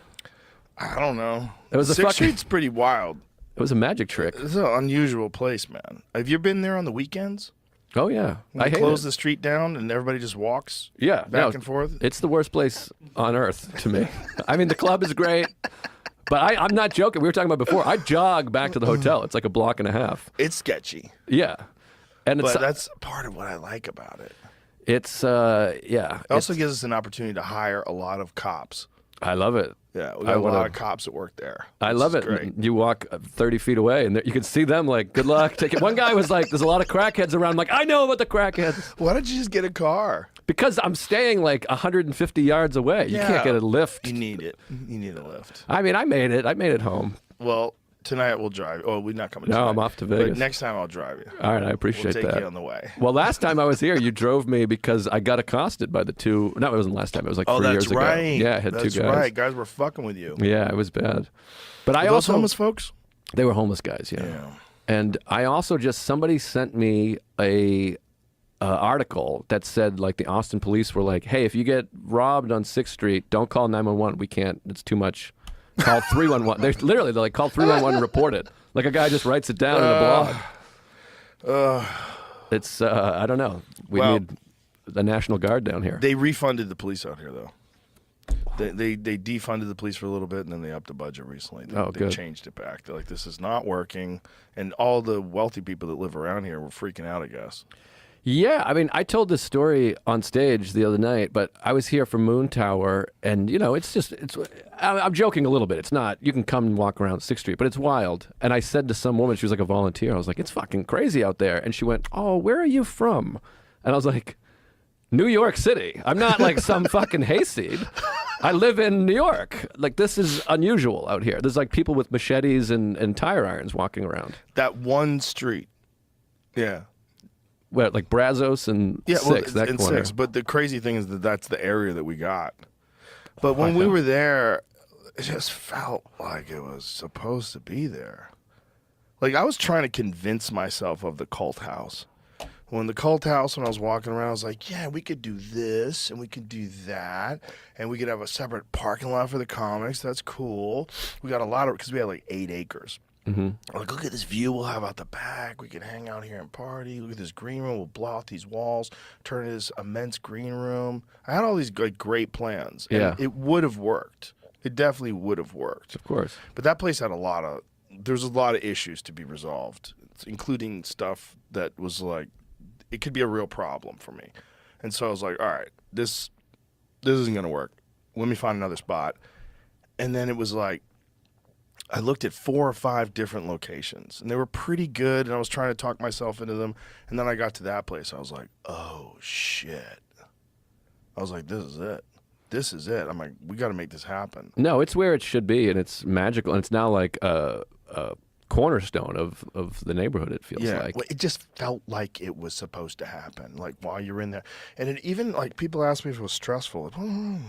I don't know. It was a Sixth fucking- Street's pretty wild. It was a magic trick. It's an unusual place, man. Have you been there on the weekends? Oh yeah, When I they hate close it. the street down and everybody just walks Yeah, back and forth. It's the worst place on earth to me. I mean, the club is great, but I'm not joking. We were talking about before. I jog back to the hotel. It's like a block and a half. It's sketchy, Yeah, and it's but that's part of what I like about it. it's yeah. It also gives us an opportunity to hire a lot of cops. I love it. Yeah, we I got a wanna- lot of cops that work there. I This love is it. Great. You walk 30 feet away, and you can see them like, "Good luck." Take it. One guy was like, "There's a lot of crackheads around." I'm like, I know about the crackheads Why don't you just get a car? because I'm staying like 150 yards away. You Yeah. can't get a lift. You need it. You need a lift. I mean, I made it. I made it home. Well, tonight we'll drive. Oh, we're not coming. No, tonight. I'm off to But Vegas. next time I'll drive you. All right, I We'll appreciate take that. you on the way. Well, last time I was here, you drove me because I got accosted by the two. No, it wasn't last time. It was like 3 Oh, years that's ago. right. Yeah, I had that's two guys. right. Guys were fucking with you. Yeah, it was bad. But I Were those also homeless folks. they were homeless guys. Yeah. Yeah. And I also just somebody sent me a article that said like the Austin police were like, hey, if you get robbed on 6th Street, don't call 911. We can't. It's too much. Call 311. They're like call 311 and report it. Like a guy just writes it down in a blog. It's I don't know. We Well- need the National Guard down here. They refunded the police out here, though. They defunded the police for a little bit, and then they upped the budget recently. They, Oh, they good. changed it back. They're like, this is not working. And all the wealthy people that live around here were freaking out, I guess. Yeah, I mean, I told this story on stage the other night, but I was here for Moon Tower, and, you know, I'm joking a little bit. It's not, you can come and walk around 6th Street, but it's wild. And I said to some woman, she was like a volunteer, I was like, it's fucking crazy out there. And she went, oh, where are you from? And I was like, New York City. I'm not like some fucking hayseed. I live in New York. Like, this is unusual out here. There's like people with machetes and tire irons walking around. That one street. Yeah. What, like Brazos and Yeah, Six, well, that and corner. Six. But the crazy thing is that that's the area that we got. But when we were there, it just felt like it was supposed to be there. Like I was trying to convince myself of the cult house. When the cult house, when I was walking around, I was like, yeah, we could do this and we could do that. And we could have a separate parking lot for the comics. That's cool. We got a lot of, because we had like 8 acres. I'm like, look at this view we'll have out the back. We can hang out here and party. Look at this green room. We'll blow out these walls, turn it into this immense green room. I had all these great plans. And Yeah. it would have worked. It definitely would have worked. Of course. But that place had there's a lot of issues to be resolved, including stuff that was like, it could be a real problem for me. And so I was like, all right, this isn't going to work. Let me find another spot. And then it was like, I looked at 4 or 5 different locations, and they were pretty good, and I was trying to talk myself into them. And then I got to that place. I was like, oh, shit. I was like, this is it. This is it. I'm like, we got to make this happen. No, it's where it should be, and it's magical, and it's now like a cornerstone of the neighborhood, it feels like. Well, it just felt like it was supposed to happen, like while you're in there. And it even, like, people asked me if it was stressful. It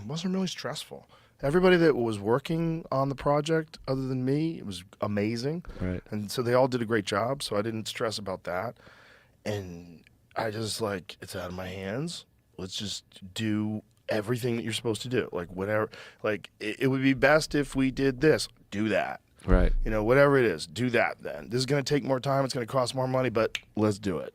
wasn't really stressful. Everybody that was working on the project, other than me, it was amazing. Right. And so they all did a great job, so I didn't stress about that. And I just, like, it's out of my hands. Let's just do everything that you're supposed to do. Like, whatever. Like, it would be best if we did this. Do that. Right. You know, whatever it is, do that then. This is going to take more time. It's going to cost more money, but let's do it.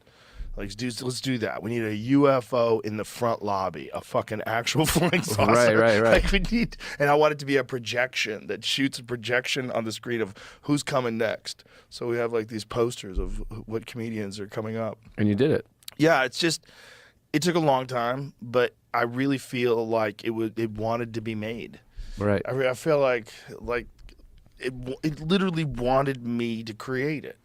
Like, let's do that. We need a UFO in the front lobby, a fucking actual flying saucer. Right. Like, we need, and I want it to be a projection that shoots a projection on the screen of who's coming next. So we have, like, these posters of what comedians are coming up. And you did it. Yeah, it took a long time, but I really feel like it wanted to be made. Right. I feel like it literally wanted me to create it.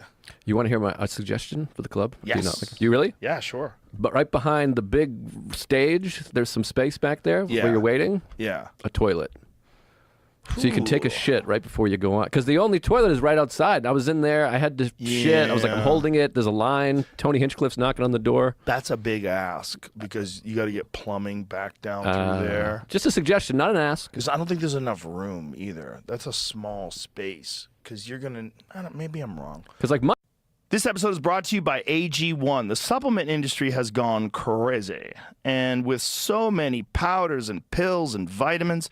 You want to hear a suggestion for the club? Yes. Do you really? Yeah, sure. But right behind the big stage, there's some space back there Yeah. where you're waiting. Yeah. A toilet. So you can take a shit right before you go on. Because the only toilet is right outside. I was in there. I had to shit. I was like, I'm Yeah. holding it. There's a line. Tony Hinchcliffe's knocking on the door. That's a big ask because you got to get plumbing back down through there. Just a suggestion, not an ask. Because I don't think there's enough room either. That's a small space. Because you're going to, maybe I'm wrong. Because like This episode is brought to you by AG1. The supplement industry has gone crazy. And with so many powders and pills and vitamins,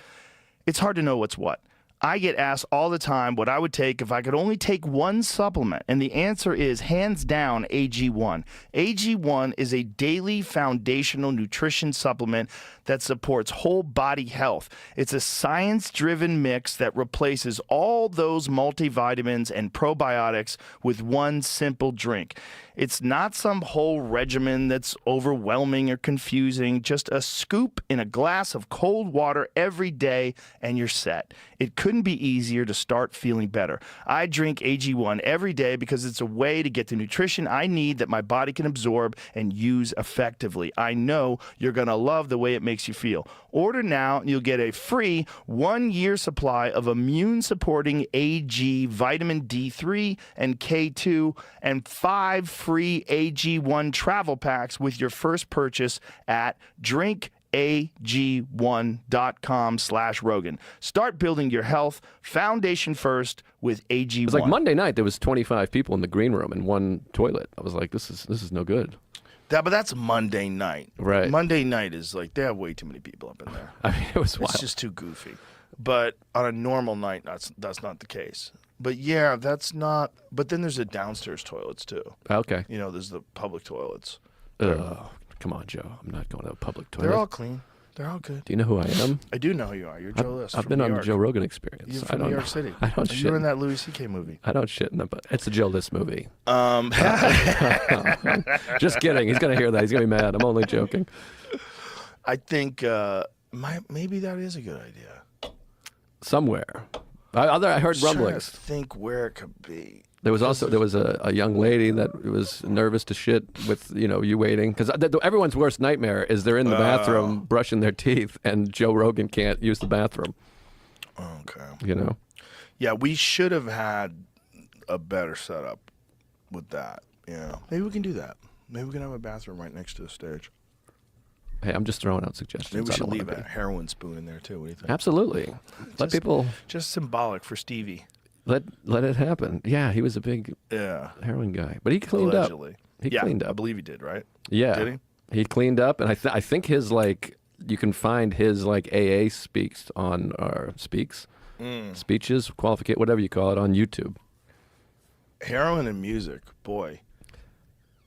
it's hard to know what's what. I get asked all the time what I would take if I could only take one supplement, and the answer is hands down AG1. AG1 is a daily foundational nutrition supplement that supports whole body health. It's a science-driven mix that replaces all those multivitamins and probiotics with one simple drink. It's not some whole regimen that's overwhelming or confusing, just a scoop in a glass of cold water every day and you're set. It couldn't be easier to start feeling better. I drink AG1 every day because it's a way to get the nutrition I need that my body can absorb and use effectively. I know you're going to love the way it makes you feel. Order now and you'll get a free 1-year supply of immune-supporting AG vitamin D3 and K2 and 5 free AG1 travel packs with your first purchase at drinkag1.com/Rogan. Start building your health foundation first with AG1. it was like Monday night, there was 25 people in the green room and one toilet. I was like, this is no good. But that's Monday night. Right. Monday night is like, they have way too many people up in there. I mean, it was wild. It's just too goofy. But on a normal night, that's not the case. But yeah, that's not. But then there's the downstairs toilets too. Okay. You know, there's the public toilets. Come on, Joe. I'm not going to a public toilet. They're all clean. They're all good. Do you know who I am? I do know who you are. You're Joe List. I've from been New on York. the Joe Rogan Experience. You're I from don't New York know. City. I don't And shit. You're in that Louis C.K. movie. I don't shit in the butt. It's a Joe List movie. Just kidding. He's going to hear that. He's going to be mad. I'm only joking. I think maybe that is a good idea. Somewhere. I heard Trying to rumblings. think where it could be. There was a young lady that was nervous to shit with you waiting because everyone's worst nightmare is they're in the bathroom brushing their teeth and Joe Rogan can't use the bathroom. Okay. Yeah, we should have had a better setup with that. Yeah, maybe we can do that. Maybe we can have a bathroom right next to the stage. Hey, I'm just throwing out suggestions. Maybe we I should don't wanna leave a be- heroin spoon in there too. What do you think? Absolutely. Let people Just symbolic for Stevie. let it happen. Yeah, he was a big Yeah. heroin guy, but he cleaned Allegedly. up. He cleaned I up. believe he did, right? Yeah, Did he cleaned up, and I think his you can find his AA speaks on our speeches, qualificate, whatever you call it, on YouTube. Heroin and music, boy.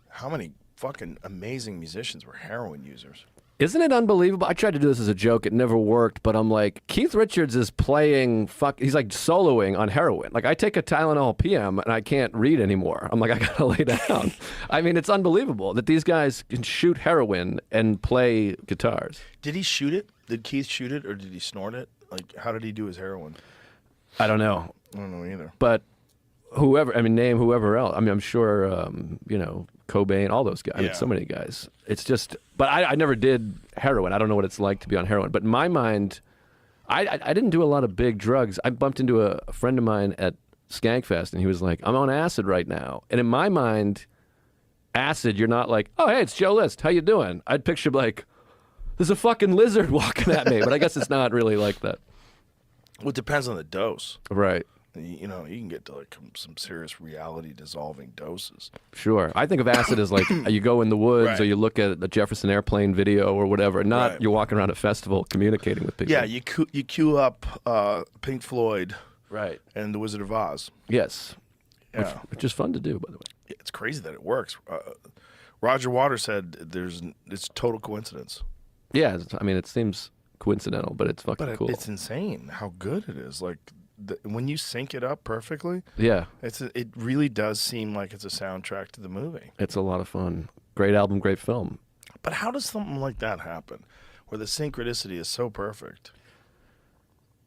How many fucking amazing musicians were heroin users? Isn't it unbelievable? I tried to do this as a joke. It never worked, but I'm like, Keith Richards is playing, he's like soloing on heroin. Like, I take a Tylenol PM and I can't read anymore. I'm like, I gotta lay down. I mean, it's unbelievable that these guys can shoot heroin and play guitars. Did he shoot it? Did Keith shoot it or did he snort it? Like, how did he do his heroin? I don't know. I don't know either. But name whoever else. I mean, I'm sure, Cobain, all those guys. I mean, so many guys. It's just, but I never did heroin. I don't know what it's like to be on heroin. But in my mind, I didn't do a lot of big drugs. I bumped into a friend of mine at Skankfest, and he was like, I'm on acid right now. And in my mind, acid, you're not like, oh, hey, it's Joe List. How you doing? I'd picture like, there's a fucking lizard walking at me. But I guess it's not really like that. Well, it depends on the dose. Right. You know, you can get to like some serious reality dissolving doses. Sure. I think of acid as like you go in the woods Right. or you look at the Jefferson Airplane video or whatever, not Right. you're walking around a festival communicating with people. Yeah, you queue up Pink Floyd Right. and The Wizard of Oz. Yes. Yeah. Which is fun to do, by the way. It's crazy that it works. Roger Waters said it's total coincidence. Yeah, I mean, it seems coincidental, but it's fucking But cool. it's insane how good it is. Like, when you sync it up perfectly, Yeah, it really does seem like it's a soundtrack to the movie. it's a lot of fun. Great album, great film. But how does something like that happen, where the synchronicity is so perfect?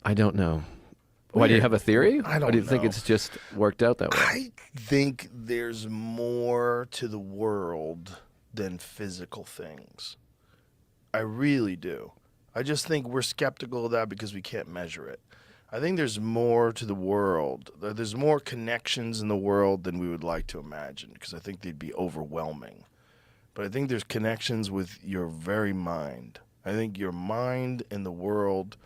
I don't know. Why, do you Weird. have a theory? I don't Or do you think know. it's just worked out that way? I think there's more to the world than physical things. I really do. I just think we're skeptical of that because we can't measure it. I think there's more to the world. There's more connections in the world than we would like to imagine, because I think they'd be overwhelming. But I think there's connections with your very mind. I think your mind and the world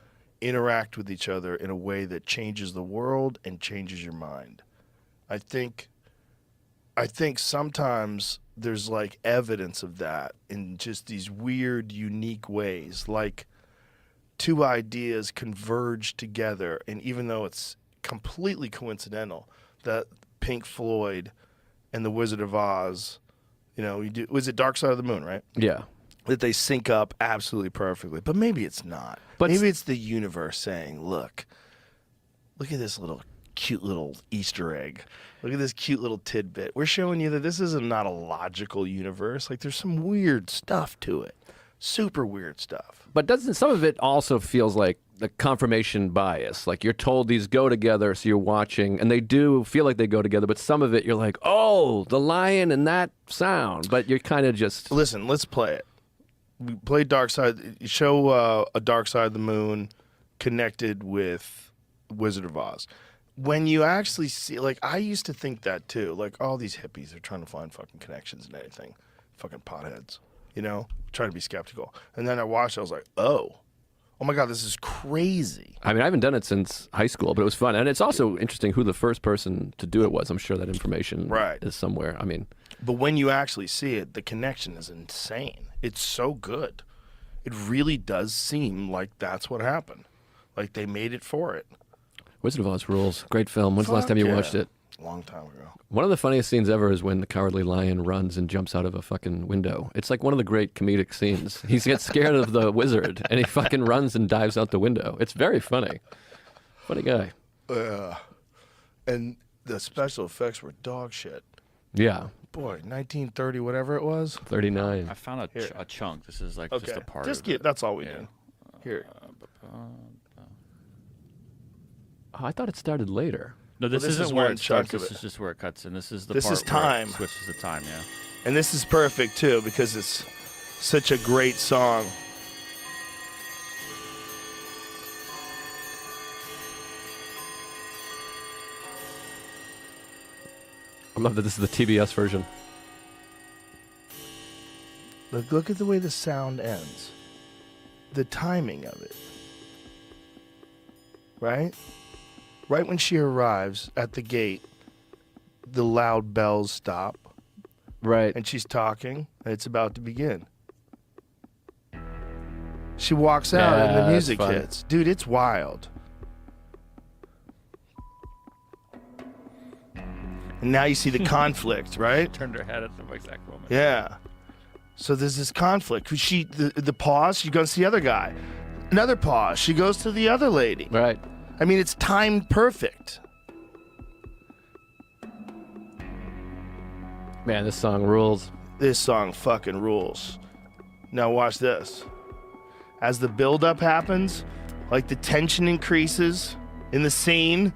interact with each other in a way that changes the world and changes your mind. I think sometimes there's like evidence of that in just these weird, unique ways. Like, two ideas converge together, and even though it's completely coincidental that Pink Floyd and The Wizard of Oz, was it Dark Side of the Moon, right? Yeah. That they sync up absolutely perfectly. But maybe it's not. But maybe it's the universe saying, look at this cute little Easter egg. Look at this cute little tidbit. We're showing you that this is not a logical universe. Like, there's some weird stuff to it. Super weird stuff. But doesn't some of it also feels like the confirmation bias? Like, you're told these go together, so you're watching, and they do feel like they go together, but some of it you're like, oh, the lion and that sound. But you're kind of just... Listen, let's play it. We play Dark Side. Show a Dark Side of the Moon connected with Wizard of Oz. When you actually see, like, I used to think that too. Like, all these hippies are trying to find fucking connections in anything. Fucking potheads. Trying to be skeptical. And then I watched it, I was like, oh my God, this is crazy. I mean, I haven't done it since high school, but it was fun. And it's also interesting who the first person to do it was. I'm sure that information Right. is somewhere. I mean... But when you actually see it, the connection is insane. It's so good. It really does seem like that's what happened. Like, they made it for it. Wizard of Oz rules. Great film. When's the last Fuck time you yeah. watched it? A long time ago. One of the funniest scenes ever is when the Cowardly Lion runs and jumps out of a fucking window. It's like one of the great comedic scenes. He gets scared of the wizard, and he fucking runs and dives out the window. It's very funny. Funny guy. And the special effects were dog shit. Yeah. Boy, 1930, whatever it was. 39. I found a chunk. This is like Okay. just a part Just of get, it. that's all we Yeah. need. Here. Oh, I thought it started later. No, this, this is isn't where where it it starts. chunks of This it. is just where it cuts in. This is the This part is where it time. switches the time, yeah. And this is perfect, too, because it's such a great song. I love that this is the TBS version. Look at the way the sound ends. The timing of it. Right? Right when she arrives at the gate, the loud bells stop, Right. and she's talking, and it's about to begin. She walks out, and Yeah, the that's music fun. hits. Dude, it's wild. And now you see the conflict, right? Turned her head at the exact moment. Yeah. So there's this conflict. The pause, she goes to the other guy. Another pause, she goes to the other lady. Right. I mean, it's timed perfect. Man, this song rules. This song fucking rules. Now watch this. As the buildup happens, like the tension increases in the scene,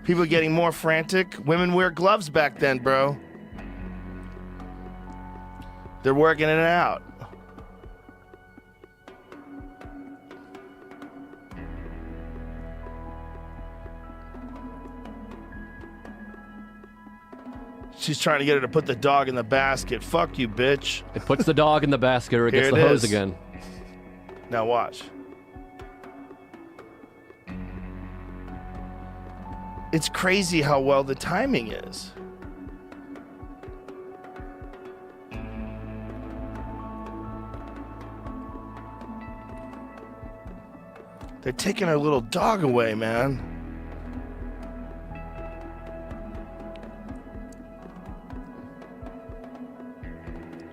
people are getting more frantic. Women wear gloves back then, bro. They're working it out. She's trying to get her to put the dog in the basket. Fuck you, bitch. It puts the dog in the basket or it Here gets it the hose is. again. Now watch. It's crazy how well the timing is. They're taking her little dog away, man.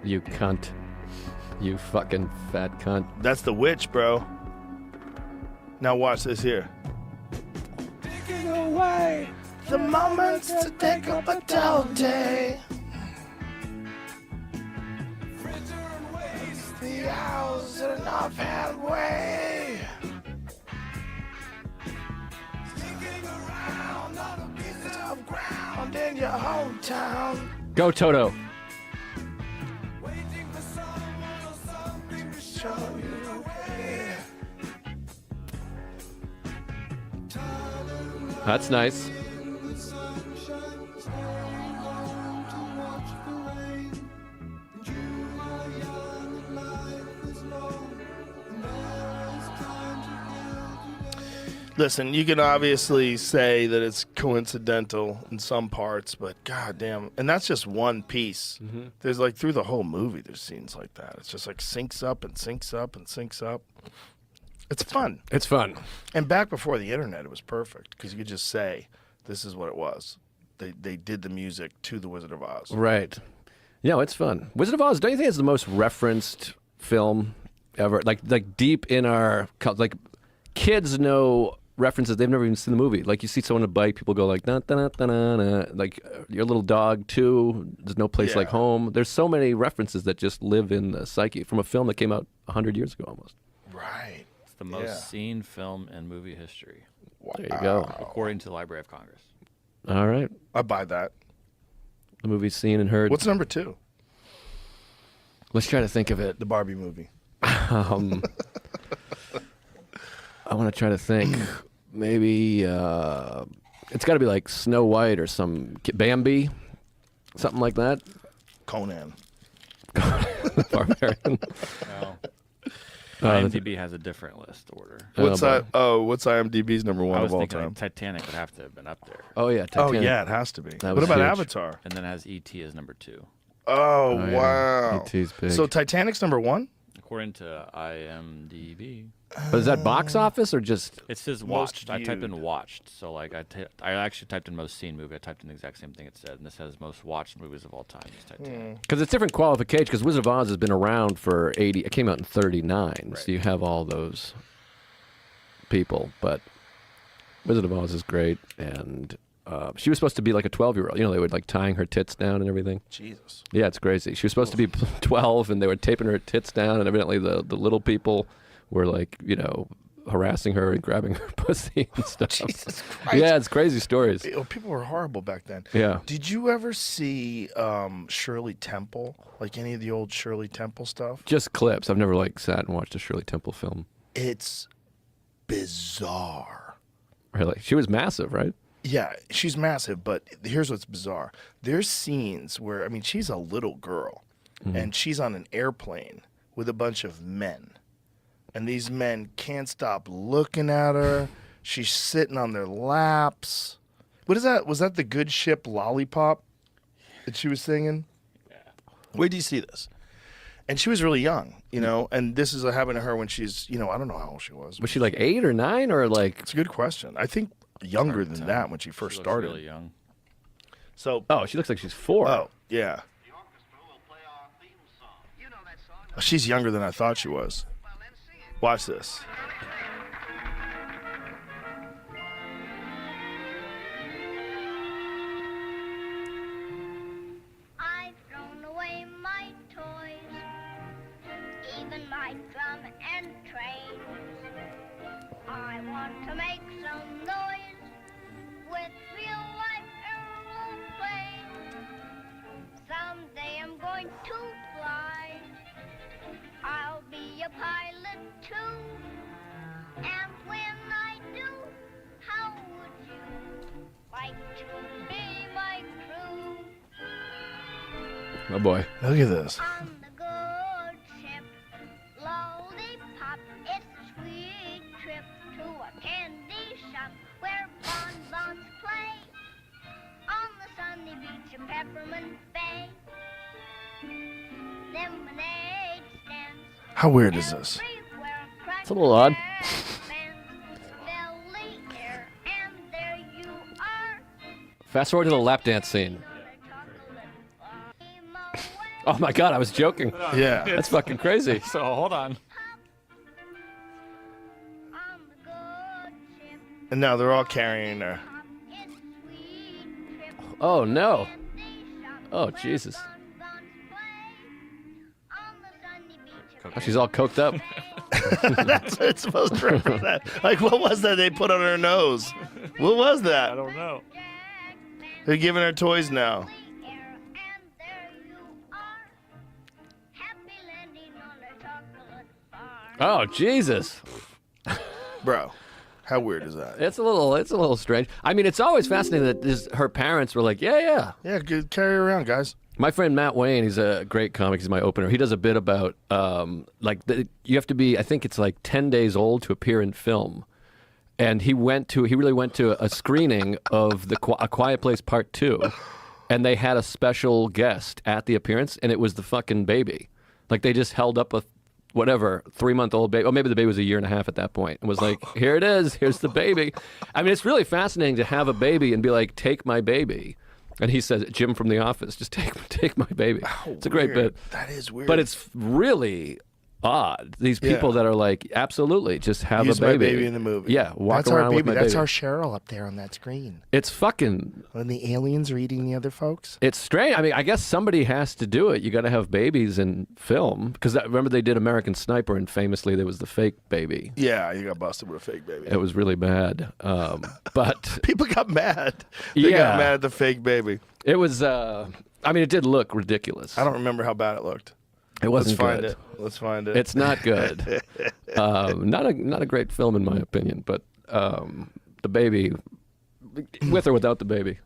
You cunt. You fucking fat cunt. That's the witch, bro. Now watch this here. Taking away the moments to take up a dull day. The hours in an offhand way. Sneaking around on a piece of ground in your hometown. Go, Toto. Waiting for someone or something to show you the way. That's nice. Listen, you can obviously say that it's coincidental in some parts, but goddamn, and that's just one piece. There's like through the whole movie, there's scenes like that. It's just like syncs up and syncs up and syncs up. It's fun. It's fun. And back before the internet, it was perfect because you could just say, "This is what it was." They did the music to the Wizard of Oz. Right. Yeah, it's fun. Wizard of Oz, don't you think it's the most referenced film ever? Like deep in our like kids know references they've never even seen the movie. Like you see someone on a bike, people go like, "Na, na, na, na, na." Like Your Little Dog too. There's No Place Like Yeah. Home. There's so many references that just live in the psyche from a film that came out 100 years ago almost. Right. It's the most Yeah. seen film in movie history, There you go. according to the Library of Congress. All right. I buy that. The movie's seen and heard. What's number 2? Let's try to think of it. The Barbie movie. I want to try to think. Maybe it's got to be like Snow White or some Bambi, something like that. Conan. Barbarian. Well, that's- IMDb has a different list order. What's boy. what's IMDb's number 1 I was of all thinking time? like Titanic would have to have been up there, Oh yeah. Oh Titanic. yeah, it has to be. That What was about huge. Avatar? and then it has E.T. as number 2, Oh, yeah. wow. E.T.'s big. So Titanic's number 1? according to IMDb. But is that box office or just? It says Most watched. I typed in viewed. watched, so like I actually typed in most seen movie. I typed in the exact same thing it said, and this says most watched movies of all time. It's Titanic. Because it's different qualification. Because Wizard of Oz has been around for 80. It came out in 39, Right. so you have all those people. But Wizard of Oz is great, and she was supposed to be like a 12-year-old. You know, they would like tying her tits down and everything. Jesus. Yeah, it's crazy. She was supposed to be 12, and they were taping her tits down, and evidently the little people were like, you know, harassing her and grabbing her pussy and stuff. Jesus Christ. Yeah, it's crazy stories. People were horrible back then. Yeah. Did you ever see Shirley Temple? Like any of the old Shirley Temple stuff? Just clips. I've never like sat and watched a Shirley Temple film. It's bizarre. Really, she was massive, right? Yeah, she's massive, but here's what's bizarre. There's scenes where, I mean, she's a little girl, and she's on an airplane with a bunch of men. And these men can't stop looking at her. She's sitting on their laps. What is that? Was that the Good Ship Lollipop that she was singing? Yeah. Where do you see this? And she was really young, you know, and this is happened to her when she's, you know, I don't know how old she was. Was she like 8 or 9 or like? It's a good question. I think younger than that when she first She looks started. really young. So, Oh, she looks like she's 4. oh yeah. Oh, she's younger than I thought she was. Watch this. I've thrown away my toys, even my drum and train. I want to make some noise with real life aeroplanes. Someday I'm going to fly. I'll be a pilot too. And when I do, how would you like to be my crew? Oh boy. Look at this. On the good ship, lollipop, it's a sweet trip to a candy shop where bonbons play on the sunny beach of Peppermint Bay. Lemonade stands How weird is this? everywhere. It's a little odd. Belly air, and there you are. Fast forward to the lap dance scene. On a chocolate bar. Oh my God, I was joking. Yeah. That's fucking crazy. So hold on. On the good ship. And now they're all carrying her. It's a sweet trip. Oh no. Candy shop Oh where Jesus. bonbons play on the sunny beach of Oh, she's all coked up. That's what it's supposed to represent. Like, what was that they put on her nose? What was that? I don't know. They're giving her toys now. air, and there you are. Happy landing on a chocolate bar. Oh Jesus. Bro, how weird is that? It's a little strange. I mean, it's always fascinating that her parents were like, yeah. Yeah, good, carry her around, guys. My friend Matt Wayne, he's a great comic. He's my opener. He does a bit about you have to be, I think it's like 10 days old to appear in film. And he really went to a screening of A Quiet Place Part 2, and they had a special guest at the appearance, and it was the fucking baby. Like they just held up a 3-month-old baby, or maybe the baby was a year and a half at that point, and was like, here it is, here's the baby. I mean, it's really fascinating to have a baby and be like, take my baby. And he says, Jim from The Office, just take my baby. It's a great Weird. bit. That is weird. But it's really odd. These people Yeah. that are like, absolutely, just have Use a baby. my baby in the movie. Yeah, walk That's our around baby. with my That's baby. our Cheryl up there on that screen. It's fucking, When the aliens are eating the other folks. it's strange. I mean, I guess somebody has to do it. You got to have babies in film. Because remember they did American Sniper, and famously there was the fake baby. Yeah, you got busted with a fake baby. It was really bad. But People got mad. They Yeah. got mad at the fake baby. it was, I mean, it did look ridiculous. I don't remember how bad it looked. It Let's wasn't find good. it. Let's find it. It's not good. Not a great film in my opinion, but the baby, with or without the baby,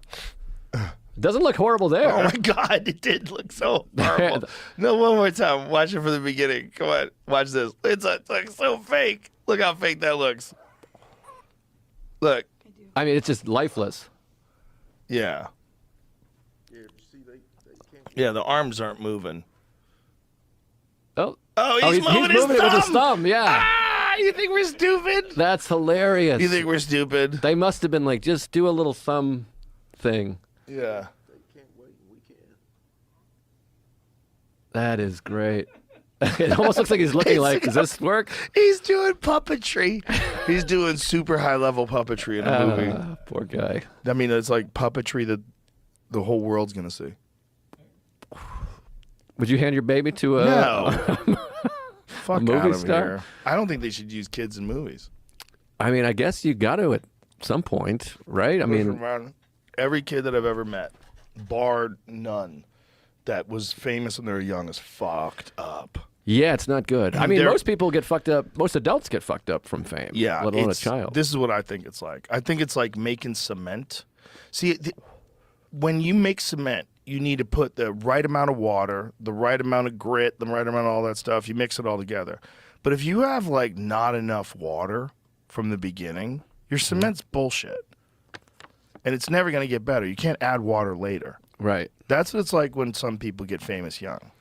doesn't look horrible there. Oh my God, it did look so horrible. No, one more time. Watch it from the beginning. Come on, watch this. It's like so fake. Look how fake that looks. Look. I mean, it's just lifeless. Yeah. Yeah, the arms aren't moving. Oh, Oh, he's moving his it with his thumb. thumb. Yeah, Ah, you think we're stupid? that's hilarious. You think we're stupid? They must have been like, just do a little thumb thing. Yeah. That is great. It almost looks like he's looking like, does this work? He's doing puppetry. He's doing super high level puppetry in a movie. Poor guy. I mean, it's like puppetry that the whole world's gonna see. Would you hand your baby to a? No. Fuck movie out of star? here. I don't think they should use kids in movies. I mean, I guess you got to at some point, right? I mean, every kid that I've ever met, bar none, that was famous when they were young is fucked up. yeah, it's not good. I mean, They're- most people get fucked up. Most adults get fucked up from fame. Yeah, let alone a it's- child. This is what I think it's like. I think it's like making cement. See, when you make cement, you need to put the right amount of water, the right amount of grit, the right amount of all that stuff. You mix it all together. But if you have like not enough water from the beginning, your cement's bullshit. And it's never going to get better. You can't add water later. Right. That's what it's like when some people get famous young.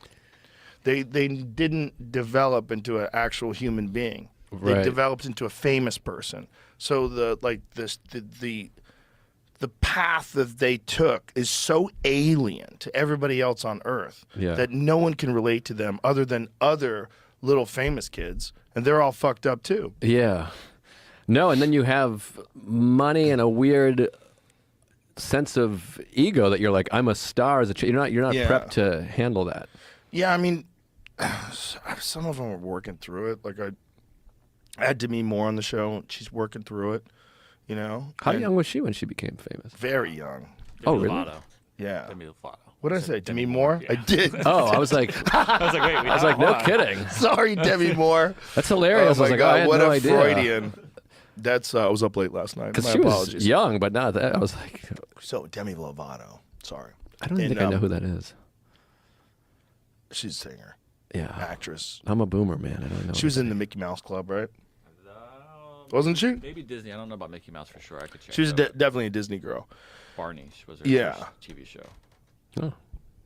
They didn't develop into an actual human being. They Right. developed into a famous person. So the the path that they took is so alien to everybody else on Earth Yeah. that no one can relate to them other than other little famous kids, and they're all fucked up too. Yeah. No, and then you have money and a weird sense of ego that you're like, I'm a star as a you're not Yeah. prepped to handle that. Yeah, I mean, some of them are working through it. Like I had Demi Moore on the show. She's working through it, you know. How And young was she when she became famous? Very young. Oh, Demi really? Lovato. Yeah. Demi Lovato. What did I say? Demi Moore? I did. Oh, I was like, I was like, wait. I was like, no kidding. Sorry, Demi Moore. That's hilarious. Oh I was my like, God, I had what no a idea. Freudian. That's I was up late last night. Because My she was apologies. young, but not that. I was like, So Demi Lovato. Sorry. I don't even And, think I know who that is. She's a singer, Yeah. actress. I'm a boomer, man. I don't know. She was in the Mickey Mouse Club, right? Wasn't she? Maybe Disney. I don't know about Mickey Mouse for sure. I could check. She was though. definitely a Disney girl. Barney was her Yeah. first TV show. Oh.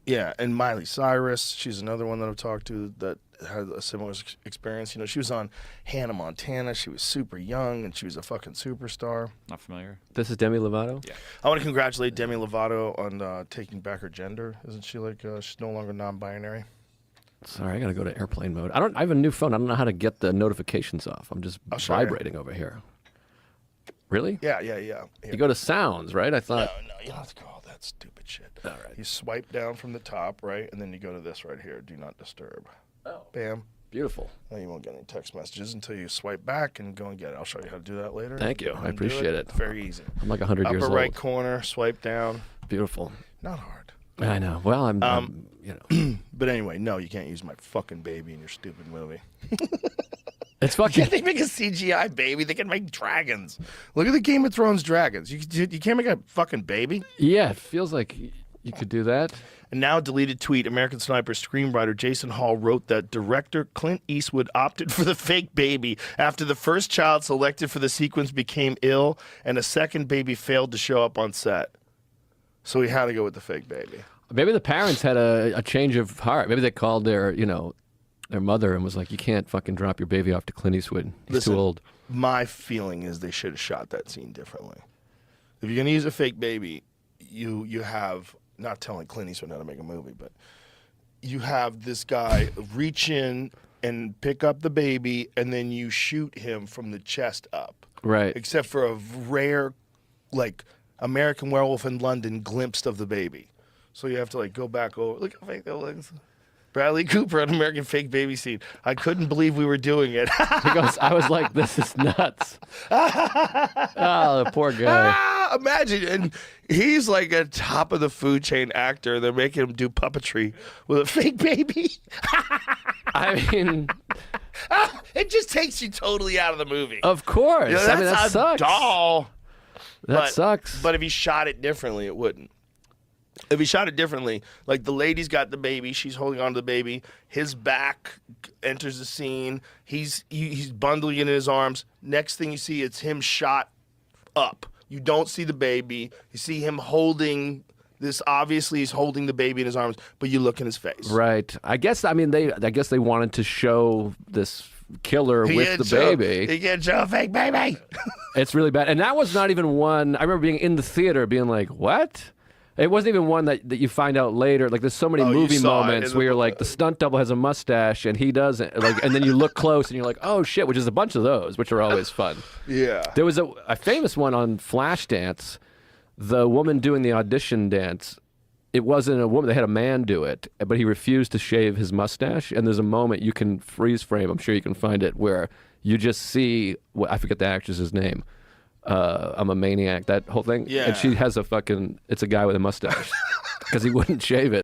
Yeah, and Miley Cyrus, she's another one that I've talked to that had a similar experience. You know, she was on Hannah Montana. She was super young, and she was a fucking superstar. Not familiar. This is Demi Lovato? Yeah. I want to congratulate Demi Lovato on taking back her gender. Isn't she like she's no longer non-binary? Sorry, I gotta go to airplane mode. I have a new phone. I don't know how to get the notifications off. I'm just I'll show you. vibrating over here. Really? Yeah. Here. You go to sounds, right? I thought. No, you don't have to go all that stupid shit. All right. You swipe down from the top, right, and then you go to this right here. Do not disturb. Oh. Bam. Beautiful. Now you won't get any text messages until you swipe back and go and get it. I'll show you how to do that later. Thank you. I Undo appreciate it. It's very easy. I'm like 100 years Upper old. right corner, swipe down. Beautiful. Not hard. I know. Well, I'm you know. But anyway, no, you can't use my fucking baby in your stupid movie. It's fucking. Can't they make a CGI baby? They can make dragons. Look at the Game of Thrones dragons. You can't make a fucking baby. Yeah, it feels like you could do that. And now, deleted tweet, American Sniper screenwriter Jason Hall wrote that director Clint Eastwood opted for the fake baby after the first child selected for the sequence became ill and a second baby failed to show up on set. So he had to go with the fake baby. Maybe the parents had a change of heart. Maybe they called their mother and was like, "You can't fucking drop your baby off to Clint Eastwood. He's Listen, too old." My feeling is they should have shot that scene differently. If you're going to use a fake baby, you have, not telling Clint Eastwood how to make a movie, but you have this guy reach in and pick up the baby, and then you shoot him from the chest up. Right. Except for a rare, like, American Werewolf in London glimpse of the baby. So you have to, like, go back over. Look how fake that looks. Bradley Cooper, an American fake baby scene. I couldn't believe we were doing it. He goes, I was like, "This is nuts." Oh, the poor guy. Imagine, and he's like a top of the food chain actor. They're making him do puppetry with a fake baby. I mean, It just takes you totally out of the movie. of course. You know, I mean, that that's a sucks. doll. That sucks. But if he shot it differently, it wouldn't. If he shot it differently, like the lady's got the baby, she's holding on to the baby. His back enters the scene. He's bundling it in his arms. Next thing you see, it's him shot up. You don't see the baby. You see him holding this. Obviously, he's holding the baby in his arms, but you look in his face. Right. I guess they wanted to show this killer He with can't the show- baby. He can't show a fake baby. It's really bad. And that was not even one. I remember being in the theater being like, "What?" It wasn't even one that you find out later. Like, there's so many Oh, you movie saw it moments in where the- you're like, the stunt double has a mustache and he doesn't. Like, and then you look close and you're like, "Oh shit!" Which is a bunch of those, which are always fun. Yeah. There was a famous one on Flashdance. The woman doing the audition dance. It wasn't a woman. They had a man do it, but he refused to shave his mustache. And there's a moment you can freeze frame. I'm sure you can find it where you just see. I forget the actress's name. I'm a maniac. That whole thing. Yeah. And she has it's a guy with a mustache because he wouldn't shave it.